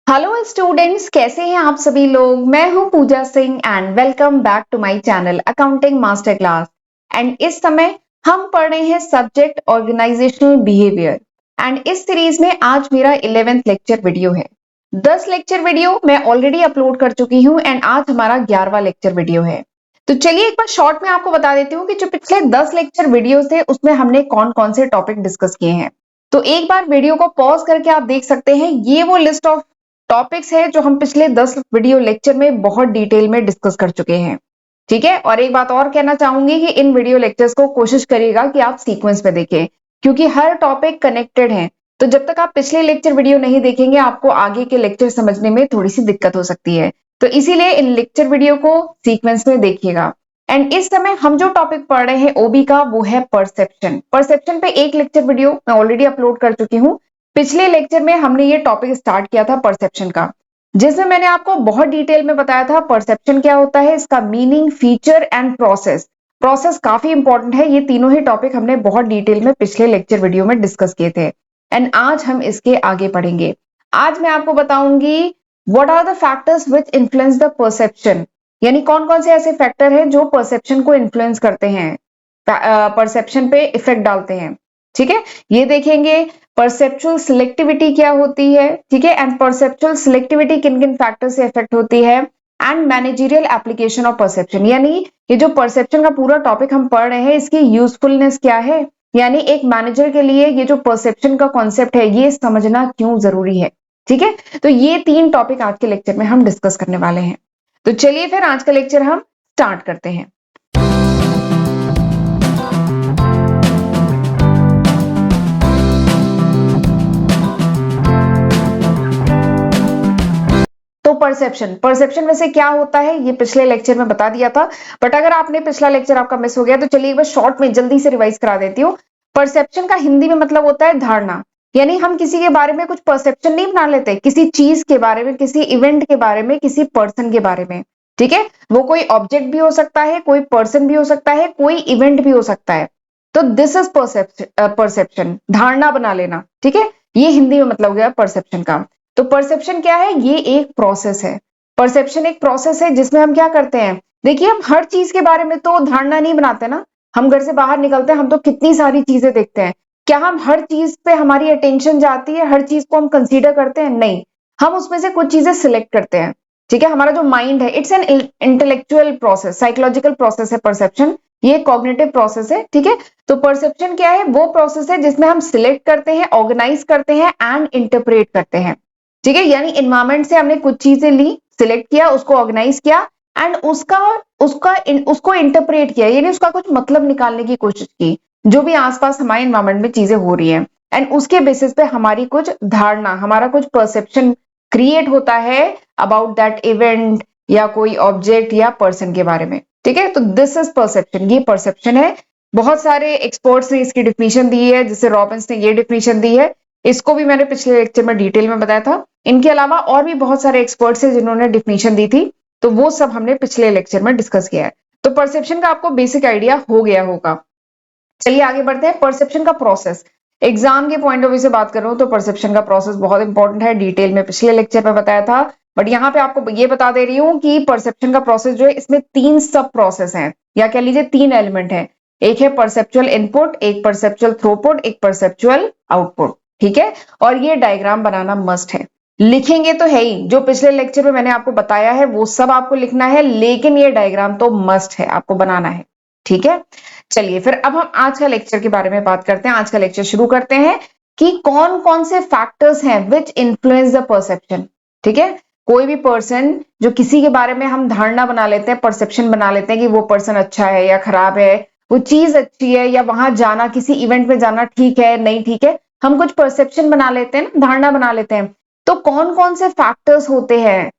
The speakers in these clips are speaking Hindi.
हेलो स्टूडेंट्स, कैसे हैं आप सभी लोग। मैं हूं Pooja Singh and welcome back to my channel accounting master class. And इस समय हम पढ़ रहे हैं सब्जेक्ट ऑर्गेनाइजेशनल बिहेवियर। एंड इस सीरीज में आज मेरा 11th लेक्चर वीडियो है। 10 लेक्चर वीडियो मैं ऑलरेडी अपलोड कर चुकी हूं एंड आज हमारा 11वां लेक्चर वीडियो है। तो चलिए एक बार शॉर्ट में आपको बता देती हूँ कि जो पिछले 10 लेक्चर वीडियो थे उसमें हमने कौन कौन से टॉपिक डिस्कस किए हैं। तो एक बार वीडियो को पॉज करके आप देख सकते हैं, ये वो लिस्ट ऑफ टॉपिक्स है जो हम पिछले 10 वीडियो लेक्चर में बहुत डिटेल में डिस्कस कर चुके हैं। ठीक है, और एक बात और कहना चाहूंगी कि इन वीडियो लेक्चर्स को कोशिश करिएगा कि आप सीक्वेंस में देखें, क्योंकि हर टॉपिक कनेक्टेड है। तो जब तक आप पिछले लेक्चर वीडियो नहीं देखेंगे आपको आगे के लेक्चर समझने में थोड़ी सी दिक्कत हो सकती है। तो इसीलिए इन लेक्चर वीडियो को सीक्वेंस में देखिएगा। एंड इस समय हम जो टॉपिक पढ़ रहे हैं ओबी का, वो है परसेप्शन। परसेप्शन पे एक लेक्चर वीडियो मैं ऑलरेडी अपलोड कर चुकी हूँ। पिछले लेक्चर में हमने ये टॉपिक स्टार्ट किया था परसेप्शन का, जिसमें मैंने आपको बहुत डिटेल में बताया था परसेप्शन क्या होता है, इसका meaning, feature and process. Process काफी इंपॉर्टेंट है। ये तीनों ही टॉपिक हमने बहुत डिटेल में पिछले लेक्चर वीडियो में डिस्कस किए थे। एंड आज हम इसके आगे पढ़ेंगे। आज मैं आपको बताऊंगी what are the factors which influence the perception, यानी कौन कौन से ऐसे फैक्टर हैं जो परसेप्शन को इन्फ्लुएंस करते हैं, परसेप्शन पे इफेक्ट डालते हैं। ठीक है, ये देखेंगे परसेप्चुअल सिलेक्टिविटी क्या होती है। ठीक है, एंड परसेप्चुअल सिलेक्टिविटी किन किन फैक्टर से इफेक्ट होती है, and managerial application of perception, यानी ये जो परसेप्शन का पूरा टॉपिक हम पढ़ रहे हैं इसकी यूजफुलनेस क्या है, यानी एक मैनेजर के लिए ये जो परसेप्शन का कॉन्सेप्ट है ये समझना क्यों जरूरी है। ठीक है, तो ये 3 टॉपिक आज के लेक्चर में हम डिस्कस करने वाले हैं। तो चलिए फिर आज का लेक्चर हम स्टार्ट करते हैं। तो परसेप्शन, परसेप्शन में से क्या होता है ये पिछले लेक्चर में बता दिया था, बट अगर आपने पिछला लेक्चर आपका मिस हो गया तो चलिए एक बार शॉर्ट में जल्दी से रिवाइज करा देती हूँ। परसेप्शन का हिंदी में मतलब होता है धारणा, यानी हम किसी के बारे में कुछ परसेप्शन नहीं बना लेते, किसी चीज के बारे में, किसी इवेंट के बारे में, किसी पर्सन के बारे में। ठीक है, वो कोई ऑब्जेक्ट भी हो सकता है, कोई पर्सन भी हो सकता है, कोई इवेंट भी हो सकता है। तो दिस इज परसेप्शन, धारणा बना लेना। ठीक है, ये हिंदी में मतलब गया परसेप्शन का। तो परसेप्शन क्या है, ये एक प्रोसेस है। परसेप्शन एक प्रोसेस है जिसमें हम क्या करते हैं, देखिए हम हर चीज के बारे में तो धारणा नहीं बनाते ना। हम घर से बाहर निकलते हैं, हम तो कितनी सारी चीजें देखते हैं। क्या हम हर चीज पे हमारी अटेंशन जाती है, हर चीज को हम कंसीडर करते हैं? नहीं, हम उसमें से कुछ चीजें सिलेक्ट करते हैं। ठीक है, हमारा जो माइंड है it's an intellectual process, psychological process है परसेप्शन, ये कॉग्निटिव प्रोसेस है। ठीक है, तो परसेप्शन क्या है, वो प्रोसेस है जिसमें हम सिलेक्ट करते हैं, ऑर्गेनाइज करते हैं एंड इंटरप्रेट करते हैं। ठीक है, यानी इन्वायरमेंट से हमने कुछ चीजें ली, सिलेक्ट किया, उसको ऑर्गेनाइज किया एंड उसको इंटरप्रेट किया, यानी उसका कुछ मतलब निकालने की कोशिश की, जो भी आसपास हमारे इन्वायरमेंट में चीजें हो रही हैं। एंड उसके बेसिस पे हमारी कुछ धारणा, हमारा कुछ परसेप्शन क्रिएट होता है अबाउट दैट इवेंट या कोई ऑब्जेक्ट या पर्सन के बारे में। ठीक है, तो दिस इज परसेप्शन, ये परसेप्शन है। बहुत सारे एक्सपर्ट्स ने इसकी डिफिनेशन दी है, जैसे रॉबिन्स ने ये डिफिनेशन दी है, इसको भी मैंने पिछले लेक्चर में डिटेल में बताया था। इनके अलावा और भी बहुत सारे एक्सपर्ट्स हैं जिन्होंने डिफिनेशन दी थी, तो वो सब हमने पिछले लेक्चर में डिस्कस किया है। तो परसेप्शन का आपको बेसिक आइडिया हो गया होगा। चलिए आगे बढ़ते हैं। परसेप्शन का प्रोसेस, एग्जाम के पॉइंट ऑफ व्यू से बात कर रहा हूं तो परसेप्शन का प्रोसेस बहुत इंपॉर्टेंट है, डिटेल में पिछले लेक्चर में बताया था, बट यहाँ पे आपको ये बता दे रही हूँ कि परसेप्शन का प्रोसेस जो है इसमें 3 सब प्रोसेस हैं, या कह लीजिए 3 एलिमेंट है। एक है परसेप्चुअल इनपुट, एक परसेप्चुअल थ्रूपुट, एक परसेप्चुअल आउटपुट। ठीक है, और ये डायग्राम बनाना मस्ट है, लिखेंगे तो है ही, जो पिछले लेक्चर में मैंने आपको बताया है वो सब आपको लिखना है, लेकिन ये डायग्राम तो मस्ट है, आपको बनाना है। ठीक है, चलिए फिर अब हम आज का लेक्चर के बारे में बात करते हैं। आज का लेक्चर शुरू करते हैं कि कौन कौन से फैक्टर्स हैं विच इन्फ्लुएंस द परसेप्शन। ठीक है, कोई भी पर्सन जो किसी के बारे में हम धारणा बना लेते हैं, परसेप्शन बना लेते हैं कि वो पर्सन अच्छा है या खराब है, वो चीज अच्छी है या वहां जाना, किसी इवेंट में जाना ठीक है नहीं ठीक है, हम कुछ परसेप्शन बना लेते हैं, धारणा बना लेते हैं। तो कौन कौन से फैक्टर्स होते हैं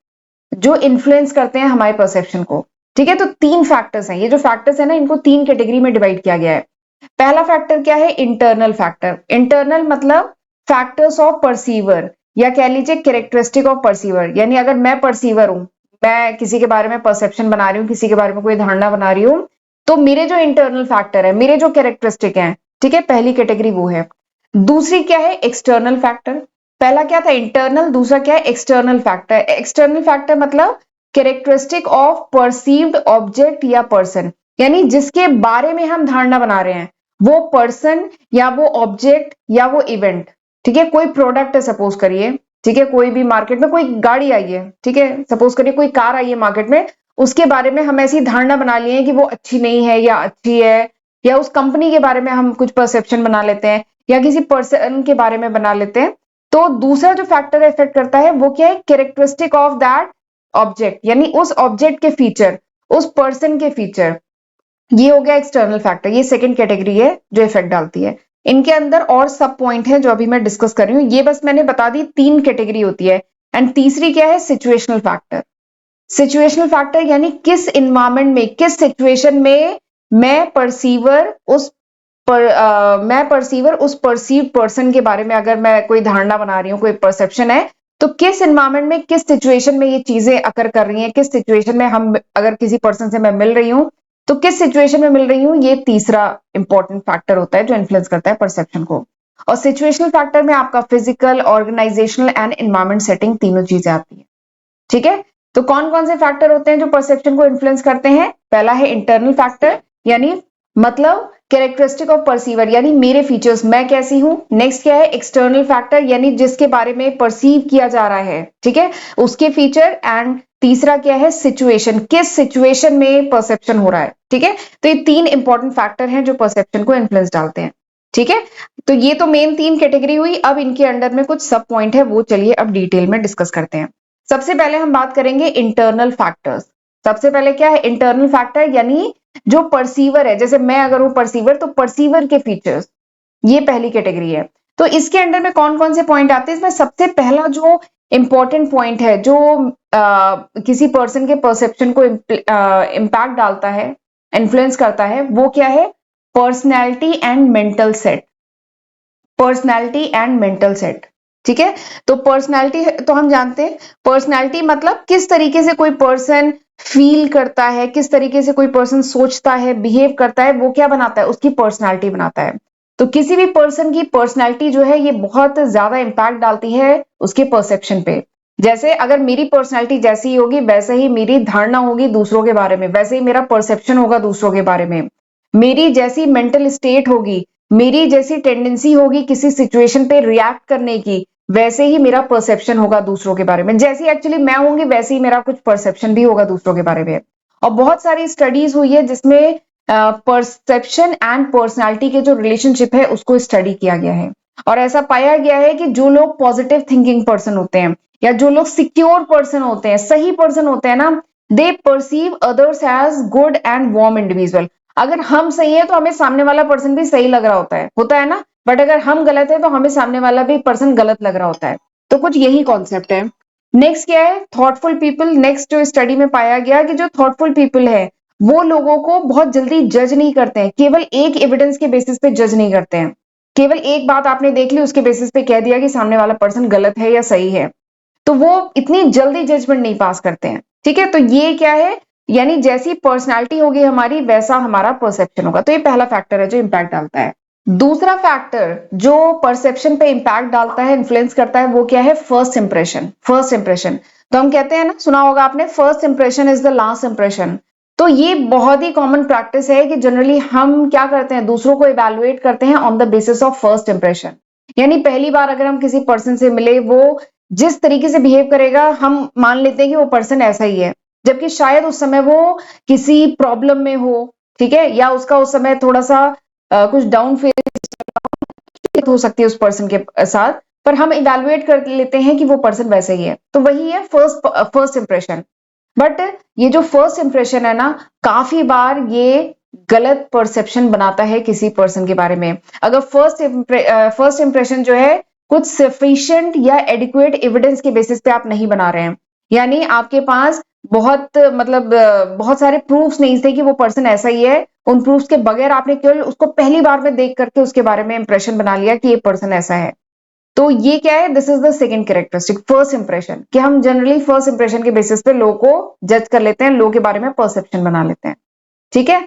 जो इन्फ्लुएंस करते हैं हमारे परसेप्शन को? ठीक है, तो 3 फैक्टर्स हैं। ये जो फैक्टर्स है ना, इनको 3 कैटेगरी में डिवाइड किया गया है। पहला फैक्टर क्या है, इंटरनल फैक्टर। इंटरनल मतलब फैक्टर्स ऑफ परसीवर, या कह लीजिए कैरेक्टरिस्टिक ऑफ परसीवर, यानी अगर मैं परसीवर हूं, मैं किसी के बारे में परसेप्शन बना रही हूँ, किसी के बारे में कोई धारणा बना रही हूँ, तो मेरे जो इंटरनल फैक्टर है, मेरे जो कैरेक्टरिस्टिक है, ठीक है, पहली कैटेगरी वो है। दूसरी क्या है, एक्सटर्नल फैक्टर। पहला क्या था इंटरनल, दूसरा क्या है एक्सटर्नल फैक्टर। एक्सटर्नल फैक्टर मतलब कैरेक्टरिस्टिक ऑफ परसीव्ड ऑब्जेक्ट या पर्सन, यानी जिसके बारे में हम धारणा बना रहे हैं, वो पर्सन या वो ऑब्जेक्ट या वो इवेंट। ठीक है, कोई प्रोडक्ट है सपोज करिए, ठीक है, कोई भी मार्केट में कोई गाड़ी आई है, ठीक है, सपोज करिए कोई कार आई है मार्केट में, उसके बारे में हम ऐसी धारणा बना लिए हैं कि वो अच्छी नहीं है या अच्छी है, या उस कंपनी के बारे में हम कुछ परसेप्शन बना लेते हैं, या किसी पर्सन के बारे में बना लेते हैं। तो दूसरा जो फैक्टर इफेक्ट करता है वो क्या है, कैरेक्टरिस्टिक ऑफ दैट ऑब्जेक्ट, यानी उस ऑब्जेक्ट के फीचर, उस पर्सन के फीचर। ये हो गया एक्सटर्नल फैक्टर, ये सेकंड कैटेगरी है जो इफेक्ट डालती है। इनके अंदर और सब पॉइंट है जो अभी मैं डिस्कस कर रही हूँ, ये बस मैंने बता दी, तीन कैटेगरी होती है। एंड तीसरी क्या है, सिचुएशनल फैक्टर। सिचुएशनल फैक्टर यानी किस इन्वायरमेंट में, किस सिचुएशन में मैं परसीवर उस मैं परसीवर उस परसीव पर्सन के बारे में अगर मैं कोई धारणा बना रही हूँ, कोई परसेप्शन है, तो किस इन्वायरमेंट में, किस सिचुएशन में ये चीजें अकर कर रही हैं, किस सिचुएशन में हम, अगर किसी पर्सन से मैं मिल रही हूँ तो किस सिचुएशन में मिल रही हूँ, ये तीसरा इंपॉर्टेंट फैक्टर होता है जो इन्फ्लुएंस करता है परसेप्शन को। और सिचुएशनल फैक्टर में आपका physical, organisational and environment setting तीनों चीजें आती है। ठीक है, तो कौन कौन से फैक्टर होते हैं जो परसेप्शन को इन्फ्लुएंस करते हैं? पहला है इंटरनल फैक्टर, यानी मतलब कैरेक्टरिस्टिक ऑफ परसीवर, यानी मेरे फीचर्स, मैं कैसी हूं। नेक्स्ट क्या है, एक्सटर्नल फैक्टर, यानी जिसके बारे में परसीव किया जा रहा है, ठीक है, उसके फीचर। एंड तीसरा क्या है, सिचुएशन, किस सिचुएशन में परसेप्शन हो रहा है। ठीक है, तो ये तीन इंपॉर्टेंट फैक्टर हैं जो परसेप्शन को इन्फ्लुएंस डालते हैं। ठीक है, तो ये तो मेन तीन कैटेगरी हुई। अब इनके अंडर में कुछ सब पॉइंट है, वो चलिए अब डिटेल में डिस्कस करते हैं। सबसे पहले हम बात करेंगे इंटरनल फैक्टर्स। सबसे पहले क्या है, इंटरनल फैक्टर, यानी जो परसीवर है, जैसे मैं अगर हूं परसीवर, तो परसीवर के फीचर्स, ये पहली कैटेगरी है। तो इसके अंडर में कौन कौन से पॉइंट आते हैं? इसमें सबसे पहला जो इंपॉर्टेंट पॉइंट है जो किसी पर्सन के परसेप्शन को इम्पैक्ट डालता है, इन्फ्लुएंस करता है, वो क्या है, personality and mental set. Personality and mental set. ठीक है, तो पर्सनैलिटी तो हम जानते हैं, पर्सनैलिटी मतलब किस तरीके से कोई पर्सन फील करता है, किस तरीके से कोई पर्सन सोचता है, बिहेव करता है, वो क्या बनाता है, उसकी पर्सनैलिटी बनाता है। तो किसी भी पर्सन की पर्सनैलिटी जो है ये बहुत ज्यादा इंपैक्ट डालती है उसके परसेप्शन पे। जैसे अगर मेरी पर्सनैलिटी जैसी होगी वैसे ही मेरी धारणा होगी दूसरों के बारे में, वैसे ही मेरा परसेप्शन होगा दूसरों के बारे में। मेरी जैसी मेंटल स्टेट होगी, मेरी जैसी टेंडेंसी होगी किसी सिचुएशन पे रिएक्ट करने की, वैसे ही मेरा परसेप्शन होगा दूसरों के बारे में। जैसी एक्चुअली मैं होंगी वैसे ही मेरा कुछ परसेप्शन भी होगा दूसरों के बारे में। और बहुत सारी स्टडीज हुई है जिसमें परसेप्शन एंड पर्सनालिटी के जो रिलेशनशिप है उसको स्टडी किया गया है। और ऐसा पाया गया है कि जो लोग पॉजिटिव थिंकिंग पर्सन होते हैं, या जो लोग सिक्योर पर्सन होते हैं, सही पर्सन होते हैं ना, they perceive others as good and warm individual. अगर हम सही है तो हमें सामने वाला पर्सन भी सही लग रहा होता है ना, बट अगर हम गलत है तो हमें सामने वाला भी पर्सन गलत लग रहा होता है। तो कुछ यही कॉन्सेप्ट है। नेक्स्ट क्या है, थॉटफुल पीपल। नेक्स्ट जो स्टडी में पाया गया कि जो थॉटफुल पीपल है वो लोगों को बहुत जल्दी जज नहीं करते हैं, केवल एक एविडेंस के बेसिस पे जज नहीं करते हैं। केवल एक बात आपने देख ली उसके बेसिस पे कह दिया कि सामने वाला पर्सन गलत है या सही है, तो वो इतनी जल्दी जजमेंट नहीं पास करते हैं। ठीक है, तो ये क्या है, यानी जैसी पर्सनालिटी होगी हमारी वैसा हमारा परसेप्शन होगा। तो ये पहला फैक्टर है जो इंपैक्ट डालता है। दूसरा फैक्टर जो परसेप्शन पे इंपैक्ट डालता है, इन्फ्लुएंस करता है, वो क्या है, फर्स्ट इंप्रेशन। फर्स्ट इंप्रेशन तो हम कहते हैं ना, सुना होगा आपने, first impression is the last impression. तो ये बहुत ही कॉमन प्रैक्टिस है कि जनरली हम क्या करते हैं, दूसरों को इवेलुएट करते हैं on the basis of first impression. यानी पहली बार अगर हम किसी पर्सन से मिले, वो जिस तरीके से बिहेव करेगा हम मान लेते हैं कि वो पर्सन ऐसा ही है, जबकि शायद उस समय वो किसी प्रॉब्लम में हो, ठीक है, या उसका उस समय थोड़ा सा कुछ डाउन फेज हो सकती है उस पर्सन के साथ, पर हम इवेलुएट कर लेते हैं कि वो पर्सन वैसे ही है। तो वही है फर्स्ट इंप्रेशन। बट ये जो फर्स्ट इंप्रेशन है ना, काफी बार ये गलत परसेप्शन बनाता है किसी पर्सन के बारे में। अगर फर्स्ट इंप्रेशन जो है कुछ सफिशिएंट या एडिक्वेट एविडेंस के बेसिस पे आप नहीं बना रहे हैं, यानी आपके पास बहुत सारे प्रूफ्स नहीं थे कि वो पर्सन ऐसा ही है, उन प्रूफ्स के बगैर आपने केवल उसको पहली बार में देख करके उसके बारे में इंप्रेशन बना लिया कि ये पर्सन ऐसा है, तो ये क्या है, this is the second characteristic, first impression, कि हम जनरली फर्स्ट इंप्रेशन के बेसिस पे लोगों को जज कर लेते हैं, लोगों के बारे में परसेप्शन बना लेते हैं। ठीक है,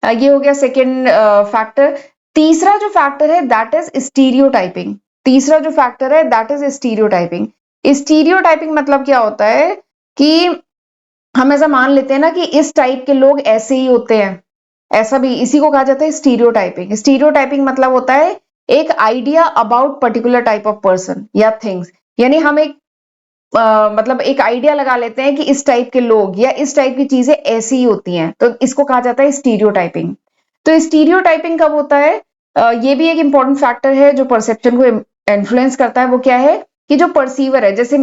ये हो गया सेकंड फैक्टर। तीसरा जो फैक्टर है दैट इज स्टीरियोटाइपिंग। तीसरा जो फैक्टर है दैट इज स्टीरियोटाइपिंग। स्टीरियोटाइपिंग मतलब क्या होता है कि हम ऐसा मान लेते हैं ना कि इस टाइप के लोग ऐसे ही होते हैं, ऐसा भी, इसी को कहा जाता है स्टीरियोटाइपिंग। स्टीरियोटाइपिंग मतलब होता है एक idea about particular type of person या थिंग्स, यानी हम एक मतलब एक आइडिया लगा लेते हैं कि इस टाइप के लोग या इस टाइप की चीजें ऐसी ही होती हैं, तो इसको कहा जाता है स्टीरियोटाइपिंग। तो स्टीरियोटाइपिंग कब होता है? ये भी एक इंपॉर्टेंट फैक्टर है जो परसेप्शन को इन्फ्लुएंस करता है। वो क्या है कि जो परसीवर है, जैसे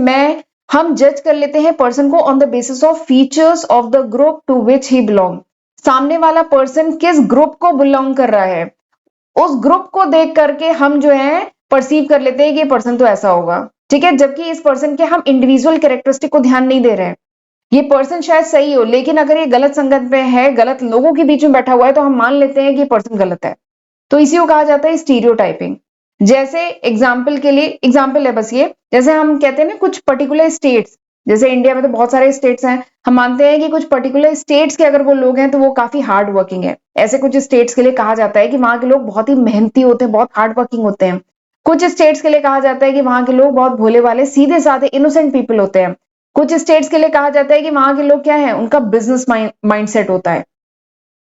हम जज कर लेते हैं पर्सन को on the basis of features of the group to which he belong. सामने वाला पर्सन किस ग्रुप को बिलोंग कर रहा है, उस ग्रुप को देख करके हम जो है परसीव कर लेते हैं कि ये पर्सन तो ऐसा होगा, ठीक है, जबकि इस पर्सन के हम इंडिविजुअल कैरेक्टरिस्टिक को ध्यान नहीं दे रहे हैं। ये पर्सन शायद सही हो, लेकिन अगर ये गलत संगत में है, गलत लोगों के बीच में बैठा हुआ है, तो हम मान लेते हैं कि ये पर्सन गलत है। तो इसी को कहा जाता है स्टीरियोटाइपिंग। जैसे एग्जाम्पल के लिए, एग्जाम्पल है बस ये, जैसे हम कहते हैं ना कुछ पर्टिकुलर स्टेट्स, जैसे इंडिया में तो बहुत सारे स्टेट्स हैं, हम मानते हैं कि कुछ पर्टिकुलर स्टेट्स के अगर वो लोग हैं तो वो काफी हार्ड वर्किंग है। ऐसे कुछ स्टेट्स के लिए कहा जाता है कि वहां के लोग बहुत ही मेहनती होते हैं, बहुत हार्ड वर्किंग होते हैं। कुछ स्टेट्स के लिए कहा जाता है कि वहां के लोग बहुत भोले वाले, सीधे साधे, इनोसेंट पीपल होते हैं। कुछ स्टेट्स के लिए कहा जाता है कि वहां के लोग क्या है, उनका बिजनेस माइंडसेट होता है,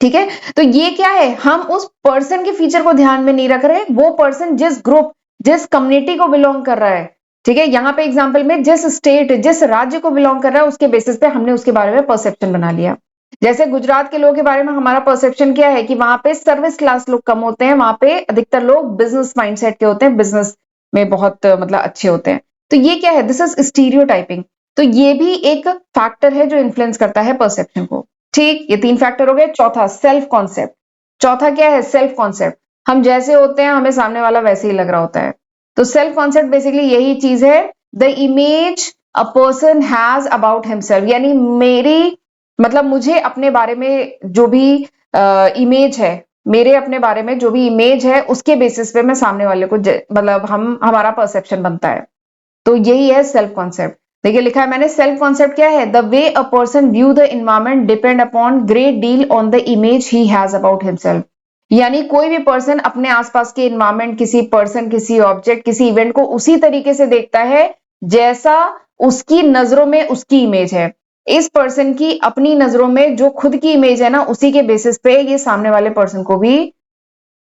ठीक है। तो ये क्या है, हम उस पर्सन के फीचर को ध्यान में नहीं रख रहे, वो पर्सन जिस ग्रुप, जिस कम्युनिटी को बिलोंग कर रहा है, ठीक है, यहाँ पे एग्जाम्पल में जिस स्टेट, जिस राज्य को बिलोंग कर रहा है, उसके बेसिस पे हमने उसके बारे में परसेप्शन बना लिया। जैसे गुजरात के लोगों के बारे में हमारा परसेप्शन क्या है कि वहां पे सर्विस क्लास लोग कम होते हैं, वहां पे अधिकतर लोग बिजनेस माइंडसेट के होते हैं, बिजनेस में बहुत मतलब अच्छे होते हैं। तो ये क्या है, दिस इज स्टीरियोटाइपिंग। तो ये भी एक फैक्टर है जो इन्फ्लुएंस करता है परसेप्शन को। ठीक, ये 3 फैक्टर हो गए। चौथा सेल्फ कॉन्सेप्ट। चौथा क्या है, सेल्फ कॉन्सेप्ट। हम जैसे होते हैं हमें सामने वाला वैसे ही लग रहा होता है। तो सेल्फ कॉन्सेप्ट बेसिकली यही चीज है, the image a person has about himself, यानी मेरी मतलब मुझे अपने बारे में जो भी इमेज है, मेरे अपने बारे में जो भी इमेज है, उसके बेसिस पे मैं सामने वाले को मतलब हमारा परसेप्शन बनता है। तो यही है सेल्फ कॉन्सेप्ट। देखिए लिखा है मैंने, सेल्फ कॉन्सेप्ट क्या है, the way a person view the environment depend upon great deal on the image he has about himself. यानी कोई भी पर्सन अपने आसपास के इन्वायरमेंट, किसी पर्सन, किसी ऑब्जेक्ट, किसी इवेंट को उसी तरीके से देखता है जैसा उसकी नजरों में उसकी इमेज है। इस पर्सन की अपनी नजरों में जो खुद की इमेज है ना, उसी के बेसिस पे ये सामने वाले पर्सन को भी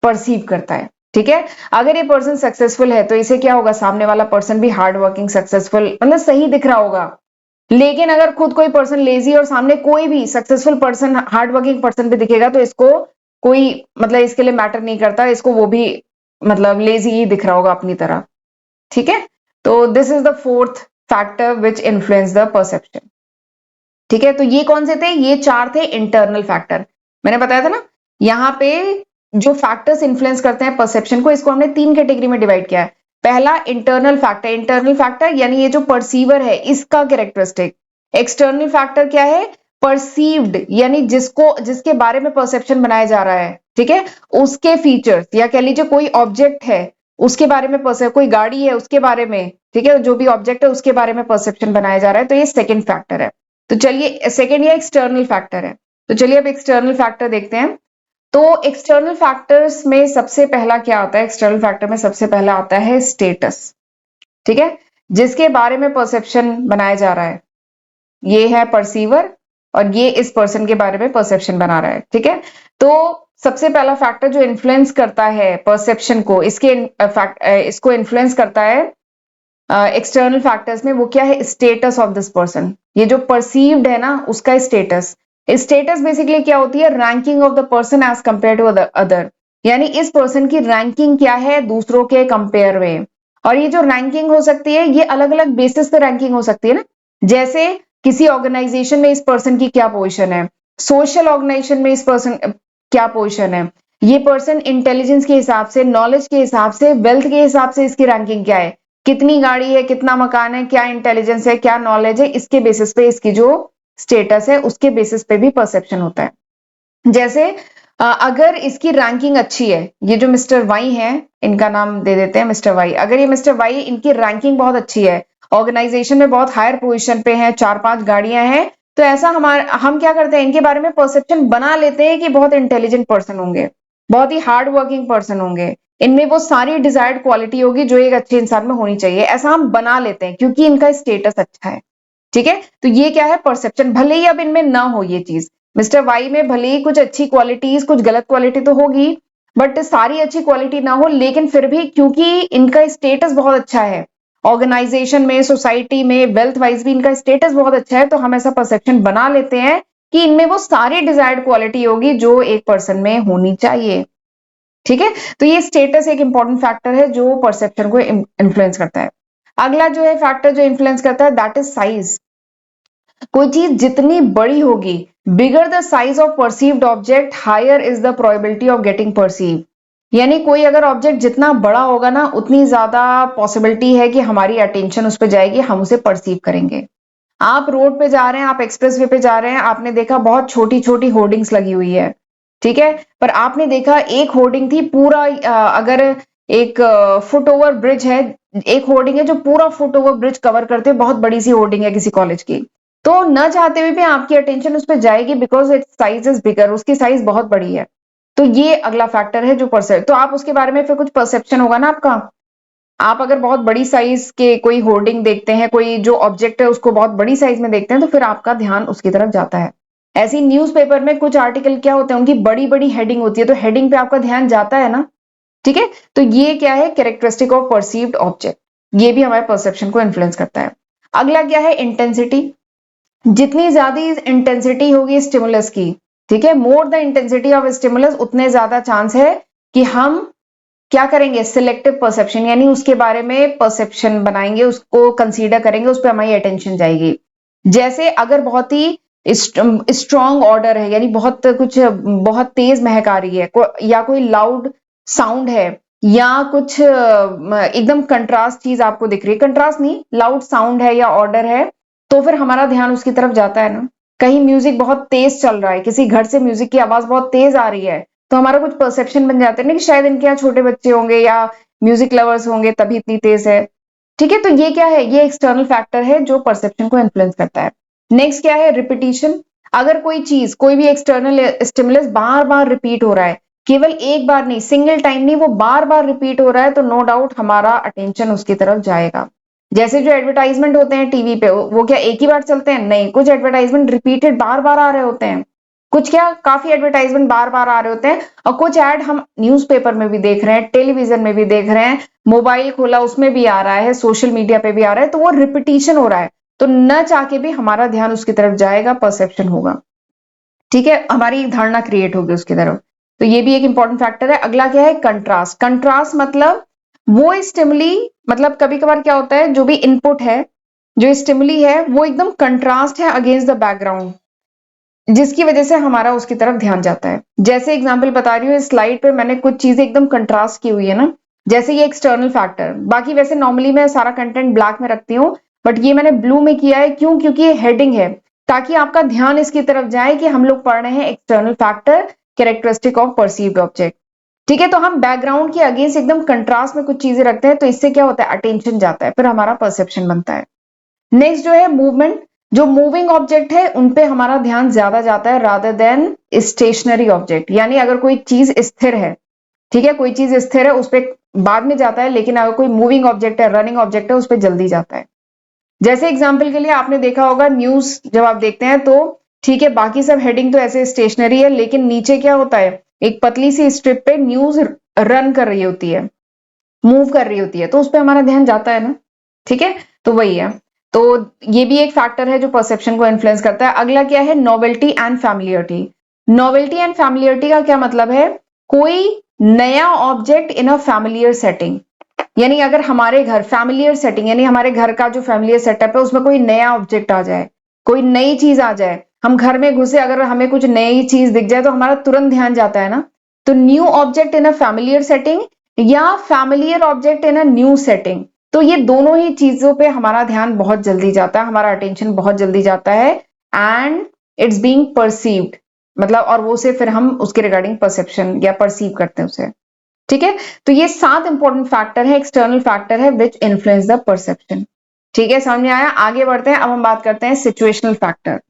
परसीव करता है, ठीक है। अगर ये पर्सन सक्सेसफुल है तो इसे क्या होगा, सामने वाला पर्सन भी हार्ड वर्किंग, सक्सेसफुल, मतलब सही दिख रहा होगा। लेकिन अगर खुद कोई पर्सन लेजी और सामने कोई भी successful person, hard working person भी दिखेगा, तो इसको कोई मतलब इसके लिए मैटर नहीं करता, इसको वो भी मतलब लेजी ही दिख रहा होगा अपनी तरह, ठीक है। तो this is the fourth factor which influence the perception, ठीक है। तो ये कौन से थे, ये 4 थे इंटरनल फैक्टर। मैंने बताया था ना, यहाँ पे जो फैक्टर्स इन्फ्लुएंस करते हैं परसेप्शन को, इसको हमने 3 कैटेगरी में डिवाइड किया है। पहला इंटरनल फैक्टर, इंटरनल फैक्टर यानी ये जो परसीवर है इसका कैरेक्टरिस्टिक। एक्सटर्नल फैक्टर क्या है, परसीव्ड, यानी जिसके बारे में परसेप्शन बनाया जा रहा है, ठीक है, उसके फीचर्स, या कह लीजिए कोई ऑब्जेक्ट है उसके बारे में कोई गाड़ी है उसके बारे में, ठीक है, जो भी ऑब्जेक्ट है उसके बारे में परसेप्शन बनाया जा रहा है, तो ये सेकेंड फैक्टर है। तो चलिए सेकेंड या एक्सटर्नल फैक्टर है, तो चलिए अब एक्सटर्नल फैक्टर देखते हैं। तो एक्सटर्नल फैक्टर्स में सबसे पहला क्या आता है, एक्सटर्नल फैक्टर में सबसे पहला आता है स्टेटस, ठीक है, जिसके बारे में परसेप्शन बनाया जा रहा है, ये है परसीवर और ये इस पर्सन के बारे में परसेप्शन बना रहा है, ठीक है। तो सबसे पहला फैक्टर जो इन्फ्लुएंस करता है परसेप्शन को, इसको इन्फ्लुएंस करता है एक्सटर्नल फैक्टर्स में, वो क्या है, स्टेटस ऑफ दिस पर्सन। ये जो परसीव्ड है ना उसका स्टेटस। स्टेटस बेसिकली क्या होती है, ranking of the person as compare to other, यानी इस पर्सन की रैंकिंग क्या है दूसरों के कंपेयर में। और ये जो रैंकिंग हो सकती है ये अलग अलग बेसिस पे रैंकिंग हो सकती है ना, जैसे किसी ऑर्गेनाइजेशन में इस पर्सन की क्या पोजीशन है, सोशल ऑर्गेनाइजेशन में इस पर्सन क्या पोजीशन है, ये पर्सन इंटेलिजेंस के हिसाब से, नॉलेज के हिसाब से, वेल्थ के हिसाब से इसकी रैंकिंग क्या है, कितनी गाड़ी है, कितना मकान है, क्या इंटेलिजेंस है, क्या नॉलेज है, इसके बेसिस पे इसकी जो स्टेटस है उसके बेसिस पे भी परसेप्शन होता है। जैसे अगर इसकी रैंकिंग अच्छी है, ये जो मिस्टर वाई है, इनका नाम दे देते हैं मिस्टर वाई, अगर ये मिस्टर वाई, इनकी रैंकिंग बहुत अच्छी है, ऑर्गेनाइजेशन में बहुत हायर पोजीशन पे है, 4-5 गाड़ियां हैं, तो ऐसा हम क्या करते हैं, इनके बारे में परसेप्शन बना लेते हैं कि बहुत इंटेलिजेंट पर्सन होंगे, बहुत ही हार्ड वर्किंग पर्सन होंगे, इनमें वो सारी डिजायर्ड क्वालिटी होगी जो एक अच्छे इंसान में होनी चाहिए, ऐसा हम बना लेते हैं क्योंकि इनका स्टेटस अच्छा है। ठीक है, तो ये क्या है, परसेप्शन। भले ही अब इनमें ना हो ये चीज, मिस्टर वाई में भले ही कुछ अच्छी क्वालिटीज कुछ गलत क्वालिटी तो होगी, बट सारी अच्छी क्वालिटी ना हो, लेकिन फिर भी क्योंकि इनका स्टेटस बहुत अच्छा है, ऑर्गेनाइजेशन में, सोसाइटी में, वेल्थ वाइज भी इनका स्टेटस बहुत अच्छा है, तो हम ऐसा परसेप्शन बना लेते हैं कि इनमें वो सारी डिजायर्ड क्वालिटी होगी जो एक पर्सन में होनी चाहिए। ठीक है, तो ये स्टेटस एक इंपॉर्टेंट फैक्टर है जो परसेप्शन को इन्फ्लुएंस करता है। अगला जो है फैक्टर जो इन्फ्लुएंस करता है, दैट इज साइज। कोई चीज जितनी बड़ी होगी, bigger the size of perceived object higher is the probability of getting perceive. यानी कोई अगर ऑब्जेक्ट जितना बड़ा होगा ना, उतनी ज्यादा पॉसिबिलिटी है कि हमारी अटेंशन उस पर जाएगी, हम उसे परसीव करेंगे। आप रोड पे जा रहे हैं, आप एक्सप्रेस वे पे जा रहे हैं, आपने देखा बहुत छोटी छोटी होर्डिंग्स लगी हुई है, ठीक है, पर आपने देखा एक होर्डिंग थी पूरा, अगर एक फुट ओवर ब्रिज है, एक होर्डिंग है जो पूरा फुट ओवर ब्रिज कवर करते हैं, बहुत बड़ी सी होर्डिंग है किसी कॉलेज की, तो न चाहते हुए भी आपकी अटेंशन उस पर जाएगी because it's size is bigger, उसकी साइज बहुत बड़ी है। तो ये अगला फैक्टर है जो परसेप्ट, तो आप उसके बारे में फिर कुछ परसेप्शन होगा ना आपका। आप अगर बहुत बड़ी साइज के कोई होर्डिंग देखते हैं, कोई जो ऑब्जेक्ट है उसको बहुत बड़ी साइज में देखते हैं, तो फिर आपका ध्यान उसकी तरफ जाता है। ऐसी न्यूज़पेपर में कुछ आर्टिकल क्या होते हैं, उनकी बड़ी बड़ी हेडिंग होती है, तो हेडिंग पे आपका ध्यान जाता है ना। ठीक है, तो ये क्या है, कैरेक्टरिस्टिक ऑफ परसीव्ड ऑब्जेक्ट, ये भी हमारे परसेप्शन को इन्फ्लुएंस करता है। अगला क्या है, इंटेंसिटी। जितनी ज्यादा इंटेंसिटी होगी स्टिमुलस की, ठीक है, more the intensity of stimulus, उतने ज्यादा चांस है कि हम क्या करेंगे, सिलेक्टिव परसेप्शन, यानी उसके बारे में परसेप्शन बनाएंगे, उसको कंसीडर करेंगे, उस पर हमारी अटेंशन जाएगी। जैसे अगर बहुत ही स्ट्रॉन्ग ऑर्डर है, यानी बहुत कुछ बहुत तेज महक आ रही है, या कोई लाउड साउंड है, या कुछ एकदम कंट्रास्ट चीज आपको दिख रही है, कंट्रास्ट नहीं, लाउड साउंड है या ऑर्डर है, तो फिर हमारा ध्यान उसकी तरफ जाता है ना। कहीं म्यूजिक बहुत तेज चल रहा है, किसी घर से म्यूजिक की आवाज बहुत तेज आ रही है, तो हमारा कुछ परसेप्शन बन जाता है ना कि शायद इनके यहाँ छोटे बच्चे होंगे या म्यूजिक लवर्स होंगे तभी इतनी तेज है। ठीक है, तो ये क्या है, ये एक्सटर्नल फैक्टर है जो परसेप्शन को इन्फ्लुएंस करता है। नेक्स्ट क्या है, रिपीटिशन। अगर कोई चीज, कोई भी एक्सटर्नल स्टिमुलस बार बार रिपीट हो रहा है, केवल एक बार नहीं, सिंगल टाइम नहीं, वो बार बार रिपीट हो रहा है, तो नो डाउट हमारा अटेंशन उसकी तरफ जाएगा। जैसे जो एडवर्टाइजमेंट होते हैं टीवी पे, वो क्या एक ही बार चलते हैं, नहीं, कुछ एडवर्टाइजमेंट रिपीटेड बार बार आ रहे होते हैं, कुछ क्या काफी एडवर्टाइजमेंट बार बार आ रहे होते हैं, और कुछ ऐड हम न्यूज़पेपर में भी देख रहे हैं, टेलीविजन में भी देख रहे हैं, मोबाइल खोला उसमें भी आ रहा है, सोशल मीडिया पे भी आ रहा है, तो वो रिपीटिशन हो रहा है, तो न चाह के भी हमारा ध्यान उसकी तरफ जाएगा, परसेप्शन होगा। ठीक है, हमारी एक धारणा क्रिएट होगी उसकी तरफ, तो ये भी एक इंपॉर्टेंट फैक्टर है। अगला क्या है, कंट्रास्ट। कंट्रास्ट मतलब वो स्टिमुली, मतलब कभी कभार क्या होता है, जो भी इनपुट है, जो स्टिमुली है, वो एकदम कंट्रास्ट है अगेंस्ट द बैकग्राउंड, जिसकी वजह से हमारा उसकी तरफ ध्यान जाता है। जैसे एग्जांपल बता रही हूँ, इस स्लाइड पे मैंने कुछ चीजें एकदम कंट्रास्ट की हुई है ना, जैसे ये एक्सटर्नल फैक्टर। बाकी वैसे नॉर्मली मैं सारा कंटेंट ब्लैक में रखती हूँ, बट ये मैंने ब्लू में किया है, क्यों, क्योंकि ये हेडिंग है, ताकि आपका ध्यान इसकी तरफ जाए कि हम लोग पढ़ रहे हैं external factor, characteristic of perceived object. ठीक है, तो हम बैकग्राउंड के अगेंस्ट एकदम कंट्रास्ट में कुछ चीजें रखते हैं, तो इससे क्या होता है, अटेंशन जाता है, फिर हमारा परसेप्शन बनता है। नेक्स्ट जो है मूवमेंट। जो मूविंग ऑब्जेक्ट है उन पे हमारा ध्यान ज्यादा जाता है रादर देन स्टेशनरी ऑब्जेक्ट, यानी अगर कोई चीज स्थिर है, ठीक है, कोई चीज स्थिर है उस पर बाद में जाता है, लेकिन अगर कोई मूविंग ऑब्जेक्ट है, रनिंग ऑब्जेक्ट है, उस पर जल्दी जाता है। जैसे एग्जाम्पल के लिए आपने देखा होगा, न्यूज जब आप देखते हैं तो ठीक है, बाकी सब हेडिंग तो ऐसे स्टेशनरी है, लेकिन नीचे क्या होता है, एक पतली सी स्ट्रिप पे न्यूज रन कर रही होती है, मूव कर रही होती है, तो उस पर हमारा ध्यान जाता है ना। ठीक है, तो वही है, तो ये भी एक फैक्टर है जो परसेप्शन को इन्फ्लुएंस करता है। अगला क्या है, novelty and familiarity. Novelty and familiarity का क्या मतलब है, कोई नया object in a familiar setting, यानी अगर हमारे घर फैमिलियर सेटिंग, यानी हमारे घर का जो फैमिलियर सेटअप है उसमें कोई नया ऑब्जेक्ट आ जाए, कोई नई चीज आ जाए, हम घर में घुसे, अगर हमें कुछ नई चीज दिख जाए तो हमारा तुरंत ध्यान जाता है ना। तो new object in a familiar setting या familiar object in a new setting, तो ये दोनों ही चीजों पे हमारा ध्यान बहुत जल्दी जाता है, हमारा अटेंशन बहुत जल्दी जाता है, एंड इट्स बीइंग परसीव्ड, मतलब और वो से फिर हम उसके रिगार्डिंग परसेप्शन या परसीव करते हैं उसे। ठीक है, तो ये 7 इंपॉर्टेंट फैक्टर है, एक्सटर्नल फैक्टर है विच इन्फ्लुएंस द परसेप्शन। ठीक है, समझ में आया, आगे बढ़ते हैं, अब हम बात करते हैं सिचुएशनल फैक्टर।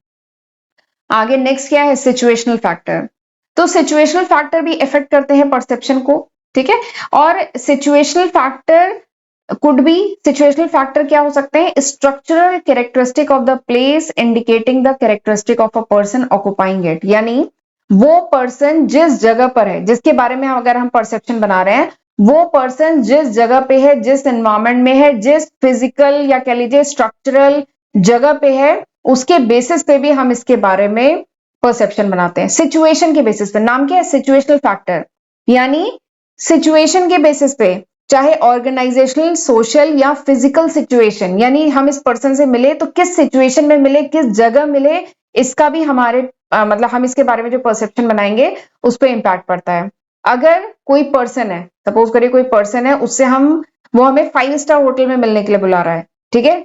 आगे नेक्स्ट क्या है, सिचुएशनल फैक्टर। तो सिचुएशनल फैक्टर भी इफेक्ट करते हैं परसेप्शन को। ठीक है। और सिचुएशनल फैक्टर सिचुएशनल फैक्टर क्या हो सकते हैं? Structural characteristic of the place indicating the characteristic of a person occupying it, यानी वो पर्सन जिस जगह पर है, जिसके बारे में अगर हम परसेप्शन बना रहे हैं, वो पर्सन जिस जगह पे है, जिस एनवायरमेंट में है, जिस फिजिकल या कह लीजिए स्ट्रक्चरल जगह पे है, उसके बेसिस पे भी हम इसके बारे में परसेप्शन बनाते हैं। सिचुएशन के बेसिस पे, नाम क्या है? सिचुएशनल फैक्टर, यानी सिचुएशन के बेसिस पे, चाहे ऑर्गेनाइजेशनल, सोशल या फिजिकल सिचुएशन, यानी हम इस पर्सन से मिले तो किस सिचुएशन में मिले, किस जगह मिले, इसका भी हमारे मतलब हम इसके बारे में जो परसेप्शन बनाएंगे उस पर इंपैक्ट पड़ता है। अगर कोई पर्सन है, सपोज करिए कोई पर्सन है, उससे वो हमें 5 स्टार होटल में मिलने के लिए बुला रहा है, ठीक है,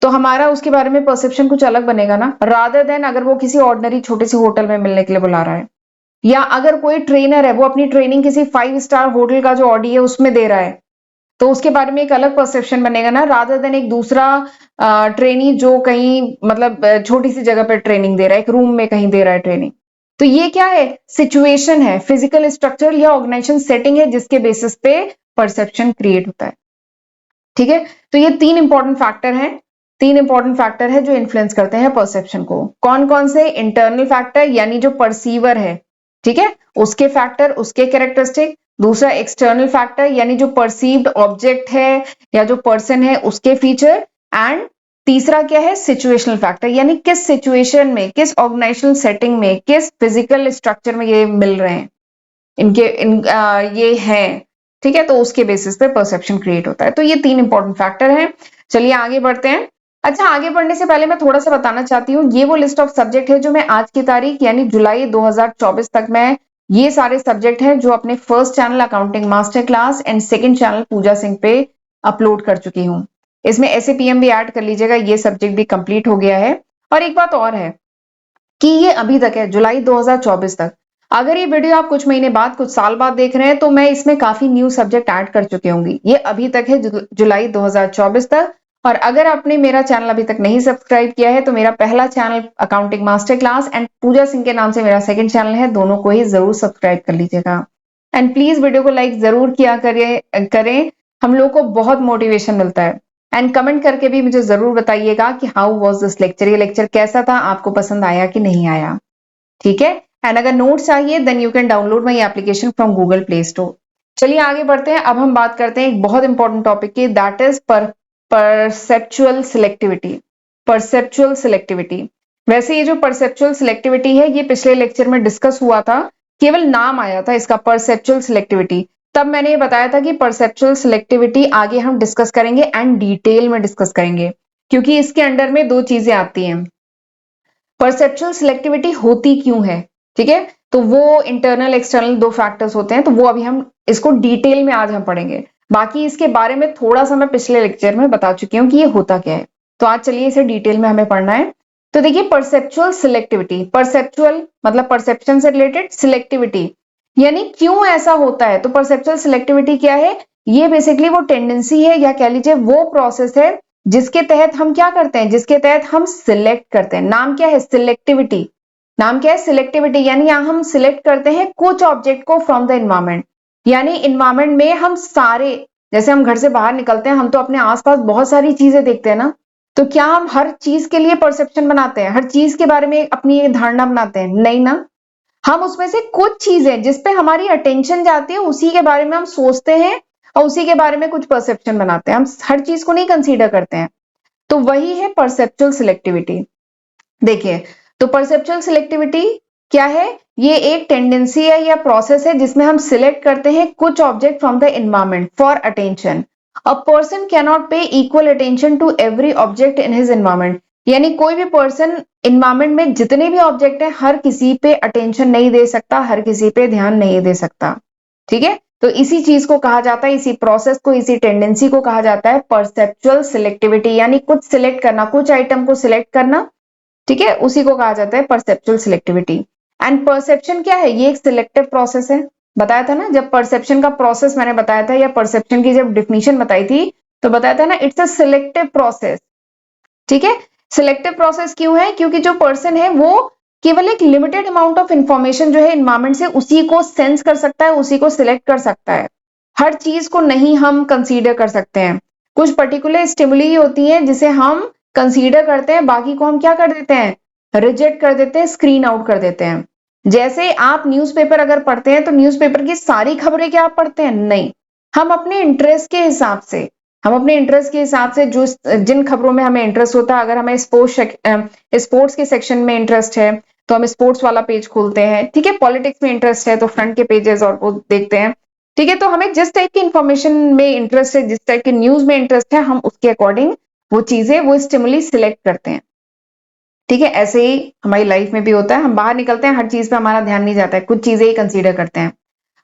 तो हमारा उसके बारे में परसेप्शन कुछ अलग बनेगा ना, रादर देन अगर वो किसी ऑर्डिनरी छोटे से होटल में मिलने के लिए बुला रहा है। या अगर कोई ट्रेनर है, वो अपनी ट्रेनिंग किसी 5 स्टार होटल का जो ऑडी है उसमें दे रहा है, तो उसके बारे में एक अलग परसेप्शन बनेगा ना, रादर देन एक दूसरा ट्रेनी जो कहीं मतलब छोटी सी जगह पर ट्रेनिंग दे रहा है, एक रूम में कहीं दे रहा है ट्रेनिंग। तो ये क्या है? सिचुएशन है, फिजिकल स्ट्रक्चर या ऑर्गेनाइजेशन सेटिंग है, जिसके बेसिस पे परसेप्शन क्रिएट होता है। ठीक है, तो ये 3 इंपॉर्टेंट फैक्टर हैं, 3 इंपॉर्टेंट फैक्टर है जो इन्फ्लुएंस करते हैं परसेप्शन को। कौन कौन से? इंटरनल फैक्टर, यानी जो परसीवर है, ठीक है, उसके फैक्टर, उसके कैरेक्टरिस्टिक। दूसरा एक्सटर्नल फैक्टर, यानी जो परसीव्ड ऑब्जेक्ट है या जो पर्सन है उसके फीचर। एंड तीसरा क्या है? सिचुएशनल फैक्टर, यानी किस सिचुएशन में, किस ऑर्गेनाइजेशनल सेटिंग में, किस फिजिकल स्ट्रक्चर में ये मिल रहे हैं, ये हैं, ठीक है, तो उसके बेसिस पे परसेप्शन क्रिएट होता है। तो ये 3 इंपॉर्टेंट फैक्टर हैं। चलिए आगे बढ़ते हैं। अच्छा, आगे बढ़ने से पहले मैं थोड़ा सा बताना चाहती हूँ, ये वो लिस्ट ऑफ सब्जेक्ट है जो मैं आज की तारीख यानी जुलाई 2024 तक मैं ये सारे सब्जेक्ट हैं जो अपने first channel accounting master class and second channel Pooja Singh पे अपलोड कर चुकी हूँ। इसमें SAPM भी ऐड कर लीजिएगा, ये सब्जेक्ट भी कंप्लीट हो गया है। और एक बात और है कि ये अभी तक है, जुलाई 2024 तक। अगर ये वीडियो आप कुछ महीने बाद, कुछ साल बाद देख रहे हैं, तो मैं इसमें काफी न्यू सब्जेक्ट ऐड कर चुके होंगी। ये अभी तक है जुलाई 2024 तक। और अगर आपने मेरा चैनल अभी तक नहीं सब्सक्राइब किया है, तो मेरा पहला channel accounting master class and Pooja Singh के नाम से मेरा सेकंड चैनल है, दोनों को ही जरूर सब्सक्राइब कर लीजिएगा। एंड प्लीज वीडियो को लाइक जरूर किया करें, हम लोग को बहुत मोटिवेशन मिलता है। एंड कमेंट करके भी मुझे जरूर बताइएगा कि हाउ वाज दिस लेक्चर, ये लेक्चर कैसा था, आपको पसंद आया कि नहीं आया, ठीक है। एंड अगर नोट चाहिए then you can download my application from Google Play Store. चलिए आगे बढ़ते हैं। अब हम बात करते हैं एक बहुत इंपॉर्टेंट टॉपिक की, that is perceptual selectivity. Perceptual selectivity, वैसे ये जो परसेप्चुअल सिलेक्टिविटी है, ये पिछले लेक्चर में डिस्कस हुआ था, केवल नाम आया था इसका, परसेप्चुअल सिलेक्टिविटी। तब मैंने ये बताया था कि परसेप्चुअल सिलेक्टिविटी आगे हम डिस्कस करेंगे एंड डिटेल में डिस्कस करेंगे, क्योंकि इसके अंडर में 2 चीजें आती हैं। परसेप्चुअल सिलेक्टिविटी होती क्यों है, ठीक है, तो वो इंटरनल एक्सटर्नल 2 फैक्टर्स होते हैं, तो वो अभी हम इसको डिटेल में आज हम पढ़ेंगे। बाकी इसके बारे में थोड़ा सा मैं पिछले लेक्चर में बता चुकी हूँ कि ये होता क्या है। तो आज चलिए इसे डिटेल में हमें पढ़ना है। तो देखिए, परसेप्चुअल सिलेक्टिविटी, परसेप्चुअल मतलब परसेप्शन से रिलेटेड, सिलेक्टिविटी यानी क्यों ऐसा होता है। तो परसेप्चुअल सिलेक्टिविटी क्या है? ये बेसिकली वो टेंडेंसी है या कह लीजिए वो प्रोसेस है जिसके तहत हम क्या करते हैं, जिसके तहत हम सिलेक्ट करते हैं। नाम क्या है? सिलेक्टिविटी। नाम क्या है? सिलेक्टिविटी, यानी यहां हम सिलेक्ट करते हैं कुछ ऑब्जेक्ट को फ्रॉम द एनवायरमेंट, यानी एनवायरमेंट में हम सारे, जैसे हम घर से बाहर निकलते हैं, हम तो अपने आसपास बहुत सारी चीजें देखते हैं ना, तो क्या हम हर चीज के लिए परसेप्शन बनाते हैं, हर चीज के बारे में अपनी धारणा बनाते हैं? नहीं ना, हम उसमें से कुछ चीजें जिसपे हमारी अटेंशन जाती है उसी के बारे में हम सोचते हैं और उसी के बारे में कुछ परसेप्शन बनाते हैं, हम हर चीज को नहीं कंसीडर करते हैं। तो वही है परसेप्चुअल सिलेक्टिविटी। देखिए, तो परसेप्चुअल सिलेक्टिविटी क्या है? ये एक टेंडेंसी है या प्रोसेस है जिसमें हम सिलेक्ट करते हैं कुछ object from the environment for attention. A person can not pay equal attention to every object in his environment, यानी कोई भी पर्सन एनवायरमेंट में जितने भी ऑब्जेक्ट है हर किसी पे अटेंशन नहीं दे सकता, हर किसी पे ध्यान नहीं दे सकता, ठीक है। तो इसी चीज को कहा जाता है, इसी प्रोसेस को, इसी टेंडेंसी को कहा जाता है परसेप्चुअल सिलेक्टिविटी, यानी कुछ सिलेक्ट करना, कुछ आइटम को सिलेक्ट करना, ठीक है, उसी को कहा जाता है परसेप्चुअल सिलेक्टिविटी। एंड परसेप्शन क्या है? ये एक सिलेक्टिव प्रोसेस है। बताया था ना, जब परसेप्शन का प्रोसेस मैंने बताया था, या परसेप्शन की जब डिफिनीशन बताई थी, तो बताया था ना, इट्स अ सिलेक्टिव प्रोसेस, ठीक है। सिलेक्टिव प्रोसेस क्यों है? क्योंकि जो पर्सन है वो केवल एक लिमिटेड अमाउंट ऑफ इंफॉर्मेशन जो है एनवायरमेंट से, उसी को सेंस कर सकता है, उसी को सिलेक्ट कर सकता है। हर चीज को नहीं हम कंसीडर कर सकते हैं, कुछ पर्टिकुलर स्टिमुली होती हैं जिसे हम कंसीडर करते हैं, बाकी को हम क्या कर देते हैं, रिजेक्ट कर देते हैं, स्क्रीन आउट कर देते हैं। जैसे आप न्यूज़पेपर अगर पढ़ते हैं तो न्यूज़पेपर की सारी खबरें क्या आप पढ़ते हैं, नहीं, हम अपने इंटरेस्ट के हिसाब से, हम अपने इंटरेस्ट के हिसाब से जो जिन खबरों में हमें इंटरेस्ट होता है, अगर हमें स्पोर्ट्स के सेक्शन में इंटरेस्ट है तो हम स्पोर्ट्स वाला पेज खोलते हैं, ठीक है, पॉलिटिक्स में इंटरेस्ट है तो फ्रंट के पेजेस और वो देखते हैं, ठीक है। तो हमें जिस टाइप की इंफॉर्मेशन में इंटरेस्ट है, जिस टाइप की न्यूज में इंटरेस्ट है, हम उसके अकॉर्डिंग वो चीजें, वो स्टिमुली सिलेक्ट करते हैं, ठीक है। ऐसे ही हमारी लाइफ में भी होता है, हम बाहर निकलते हैं, हर चीज पे हमारा ध्यान नहीं जाता है, कुछ चीजें ही कंसीडर करते हैं।